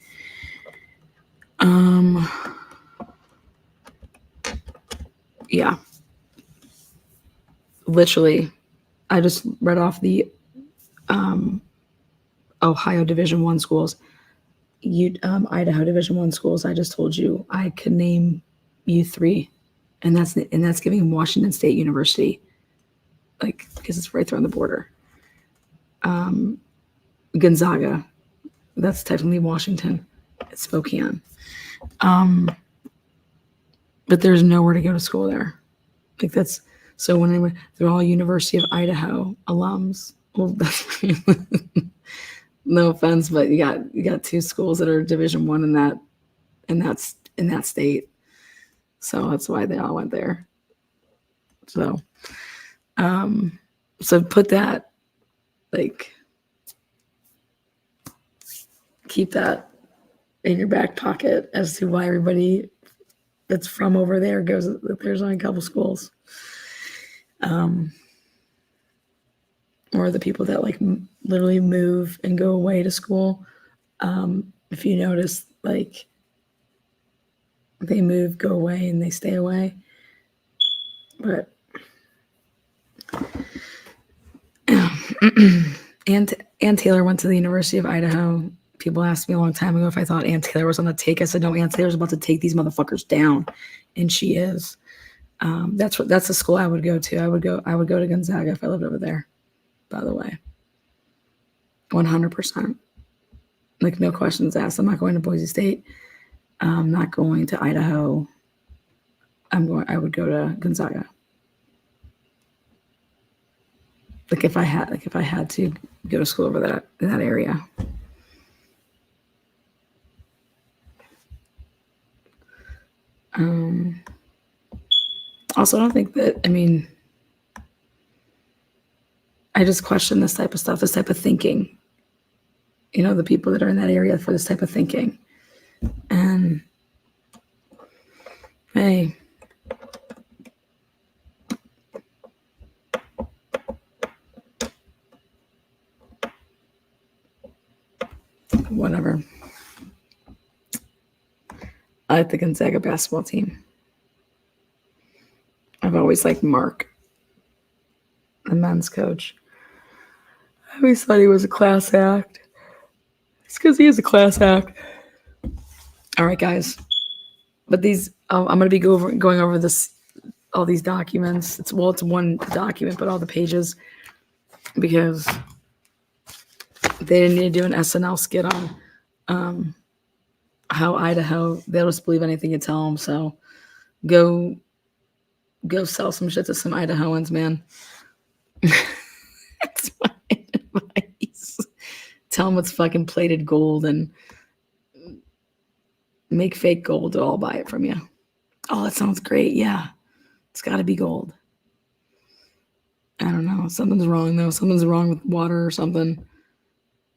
Yeah. Literally, I just read off the Ohio Division I schools. Idaho Division I schools. I just told you I could name you 3, and that's giving Washington State University, like, because it's right there on the border. Gonzaga, that's technically Washington. It's Spokane. But there's nowhere to go to school there. Like that's so when they're all University of Idaho alums. Well, no offense, but you got 2 schools that are Division I in that state. So that's why they all went there. So put that, like, keep that in your back pocket as to why everybody that's from over there goes. There's only a couple schools. or the people that like literally move and go away to school. If you notice, like they move, go away, and they stay away. But Ann Taylor went to the University of Idaho. People asked me a long time ago if I thought Ann Taylor was on the take. I said, no, Ann Taylor's about to take these motherfuckers down. And she is. That's the school I would go to. I would go to Gonzaga if I lived over there, by the way. 100%. Like, no questions asked. I'm not going to Boise State. I'm not going to Idaho. I would go to Gonzaga. Like if I had to go to school over in that area. Also, I don't think that, I just question this type of stuff, this type of thinking. You know, the people that are in that area for this type of thinking. And hey, whatever. I like the Gonzaga basketball team. I've always liked Mark, the men's coach. I always thought he was a class act. It's because he is a class act. All right, guys. But these, I'm going to be going over all these documents. It's one document, but all the pages, because they didn't need to do an SNL skit on how Idaho, they'll just believe anything you tell them. So go sell some shit to some Idahoans, man. That's my advice. Tell them it's fucking plated gold and make fake gold. I'll buy it from you. Oh, that sounds great. Yeah. It's got to be gold. I don't know. Something's wrong, though. Something's wrong with water or something.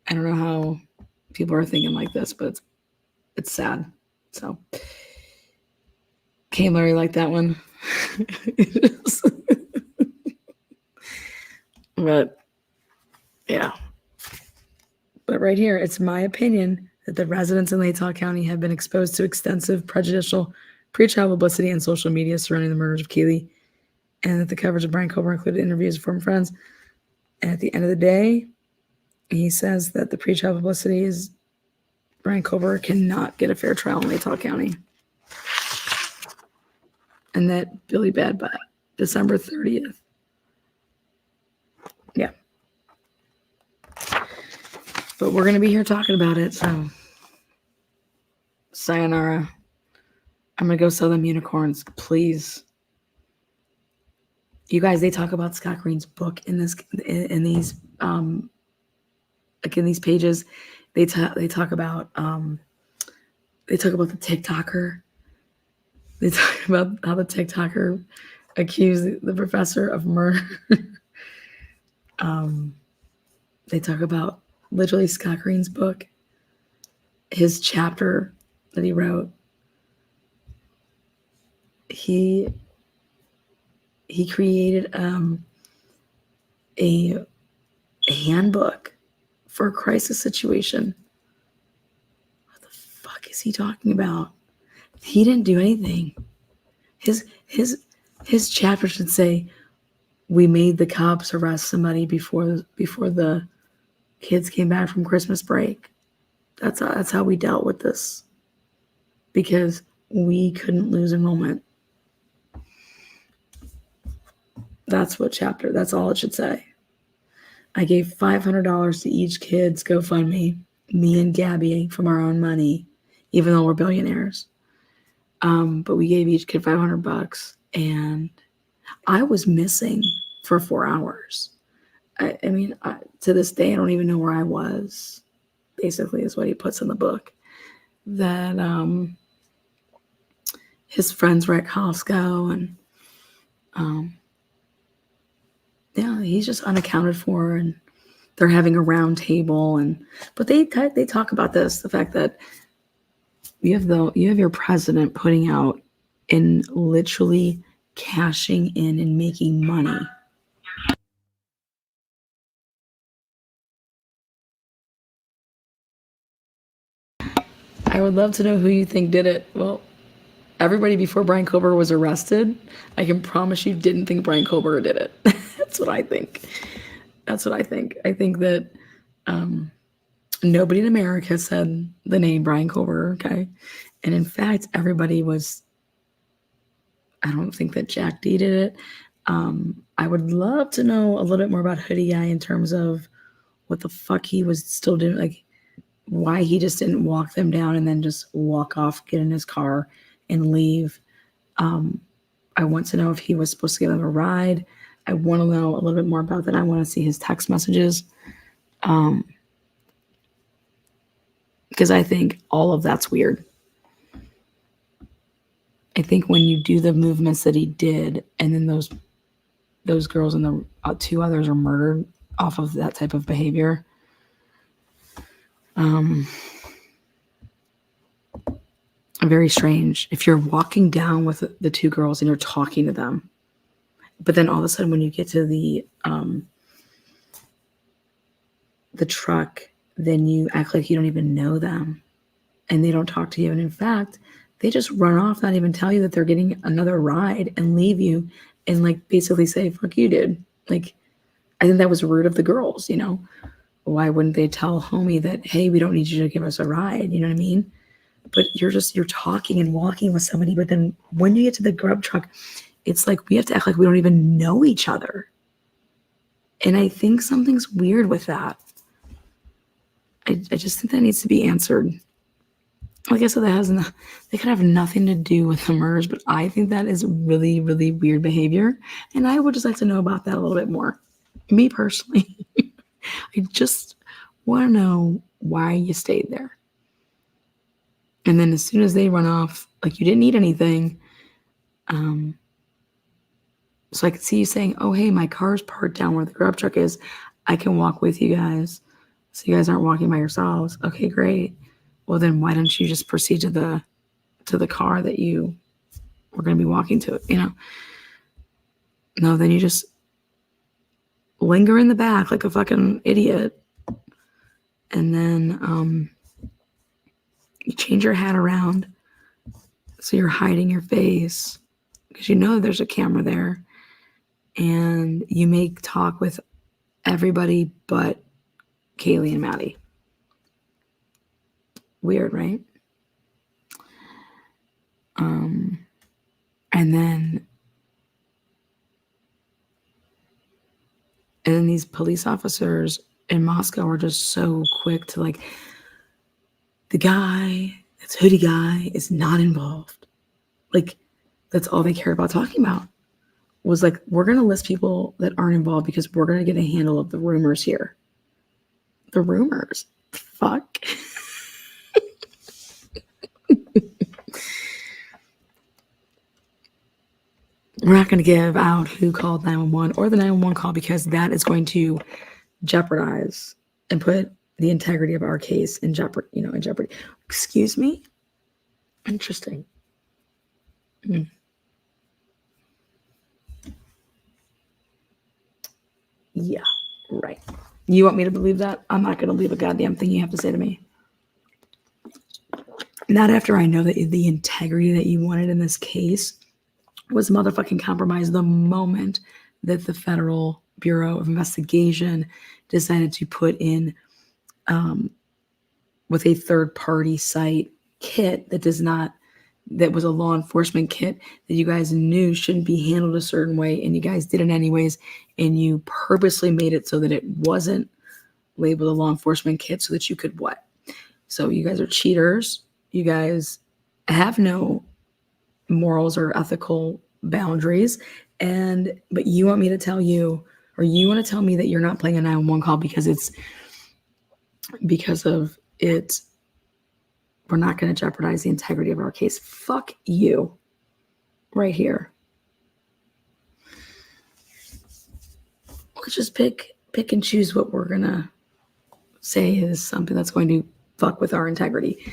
I don't know how people are thinking like this, but it's sad. So, Kane Larry liked that one. But, yeah. But right here, it's my opinion that the residents in Latah County have been exposed to extensive, prejudicial, pre-trial publicity and social media surrounding the murders of Keely, and that the coverage of Brian Kober included interviews with former friends. And at the end of the day, he says that the pre-trial publicity is Brian Kober cannot get a fair trial in Latah County. And that Billy Bad by December 30th. Yeah. But we're going to be here talking about it, so sayonara. I'm going to go sell them unicorns, please. You guys, they talk about Scott Green's book in these pages. They talk about the TikToker. They talk about how the TikToker accused the professor of murder. They talk about literally Scott Green's book, his chapter that he wrote. He created a handbook for a crisis situation. What the fuck is he talking about? He didn't do anything. His chapter should say, "We made the cops arrest somebody before the kids came back from Christmas break." That's how we dealt with this, because we couldn't lose enrollment. That's all it should say. I gave $500 to each kid's GoFundMe, me and Gabby, from our own money, even though we're billionaires. But we gave each kid $500, and I was missing for 4 hours. I mean, to this day, I don't even know where I was, basically, is what he puts in the book. That his friends were at Costco, and yeah, he's just unaccounted for, and they're having a round table, but they talk about this, the fact that you have your president putting out and literally cashing in and making money I would love to know who you think did it. Well, everybody before Brian Kober was arrested, I can promise you didn't think Brian Kober did it. That's what I think. That's what I think. I think that nobody in America said the name Brian Kober, okay? And in fact, everybody was, I don't think that Jack D did it. I would love to know a little bit more about Hoodie Guy in terms of what the fuck he was still doing, like why he just didn't walk them down and then just walk off, get in his car, and leave. I want to know if he was supposed to give them a ride. I want to know a little bit more about that. I want to see his text messages. Because I think all of that's weird. I think when you do the movements that he did, and then those girls and the two others are murdered off of that type of behavior, very strange. If you're walking down with the two girls and you're talking to them, but then all of a sudden when you get to the truck, then you act like you don't even know them and they don't talk to you. And in fact, they just run off, not even tell you that they're getting another ride and leave you and like basically say, fuck you, dude. Like, I think that was rude of the girls, you know? Why wouldn't they tell homie that, hey, we don't need you to give us a ride? You know what I mean? But you're talking and walking with somebody. But then when you get to the grub truck, it's like we have to act like we don't even know each other. And I think something's weird with that. I just think that needs to be answered. Like I said, they could have nothing to do with the murders, but I think that is really, really weird behavior. And I would just like to know about that a little bit more. Me personally, I just want to know why you stayed there. And then as soon as they run off, like you didn't need anything. So I could see you saying, oh, hey, my car's parked down where the grub truck is. I can walk with you guys. So you guys aren't walking by yourselves. Okay, great. Well, then why don't you just proceed to the car that you were going to be walking to, you know? No, then you just linger in the back like a fucking idiot. And then you change your hat around so you're hiding your face because you know there's a camera there. And you make talk with everybody but Kaylee and Maddie. Weird, right? And then these police officers in Moscow are just so quick to like, the guy, that's Hoodie Guy, is not involved. Like, that's all they care about talking about. Was like, we're going to list people that aren't involved because we're going to get a handle of the rumors here. The rumors. Fuck. We're not going to give out who called 911 or the 911 call because that is going to jeopardize and put the integrity of our case in jeopardy, in jeopardy. Excuse me? Interesting. Yeah, right. You want me to believe that? I'm not going to believe a goddamn thing you have to say to me. Not after I know that the integrity that you wanted in this case was motherfucking compromised the moment that the Federal Bureau of Investigation decided to put in with a third-party site kit that was a law enforcement kit that you guys knew shouldn't be handled a certain way, and you guys did it anyways, and you purposely made it so that it wasn't labeled a law enforcement kit so that you could what? So you guys are cheaters. You guys have no morals or ethical boundaries, but you want me to tell you, or you want to tell me that you're not playing a 911 call because of it. We're not going to jeopardize the integrity of our case. Fuck you. Right here. Let's just pick and choose what we're going to say is something that's going to fuck with our integrity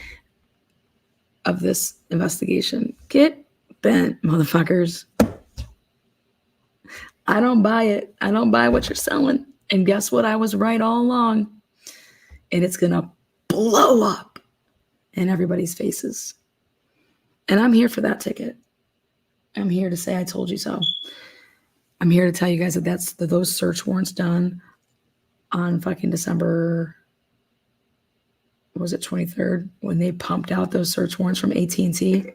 of this investigation. Get bent, motherfuckers. I don't buy it. I don't buy what you're selling. And guess what? I was right all along. And it's going to blow up. in everybody's faces. And I'm here for that ticket. I'm here to say I told you so. I'm here to tell you guys that those search warrants done on fucking December, was it 23rd, when they pumped out those search warrants from AT&T.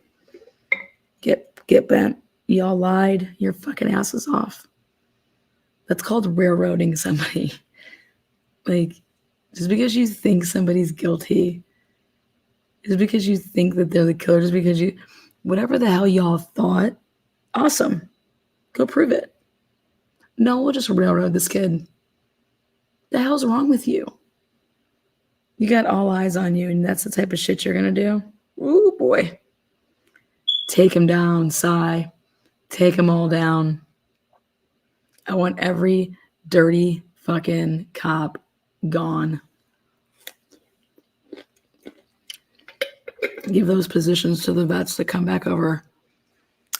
Get bent. Y'all lied your fucking asses off. That's called railroading somebody. Like, just because you think somebody's guilty, just because you think that they're the killer, just because you, whatever the hell y'all thought, awesome. Go prove it. No, we'll just railroad this kid. The hell's wrong with you? You got all eyes on you, and that's the type of shit you're going to do? Ooh, boy. Take him down, Cy. Take them all down. I want every dirty fucking cop gone. Give those positions to the vets to come back over.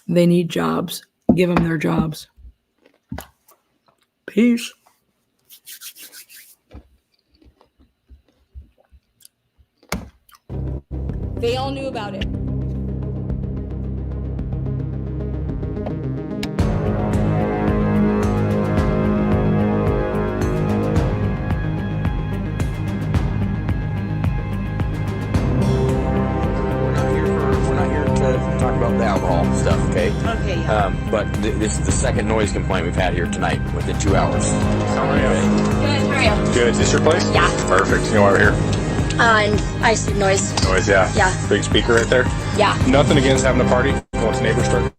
They need jobs. Give them their jobs. Peace. They all knew about it. We're not here to talk about the alcohol stuff, okay? Okay, yeah. But this is the second noise complaint we've had here tonight within 2 hours. How are you? Good, how are you? Good. Is this your place? Yeah. Perfect. You know why we're here? And I see noise. Noise, yeah. Yeah. Big speaker right there. Yeah. Nothing against having a party once neighbors start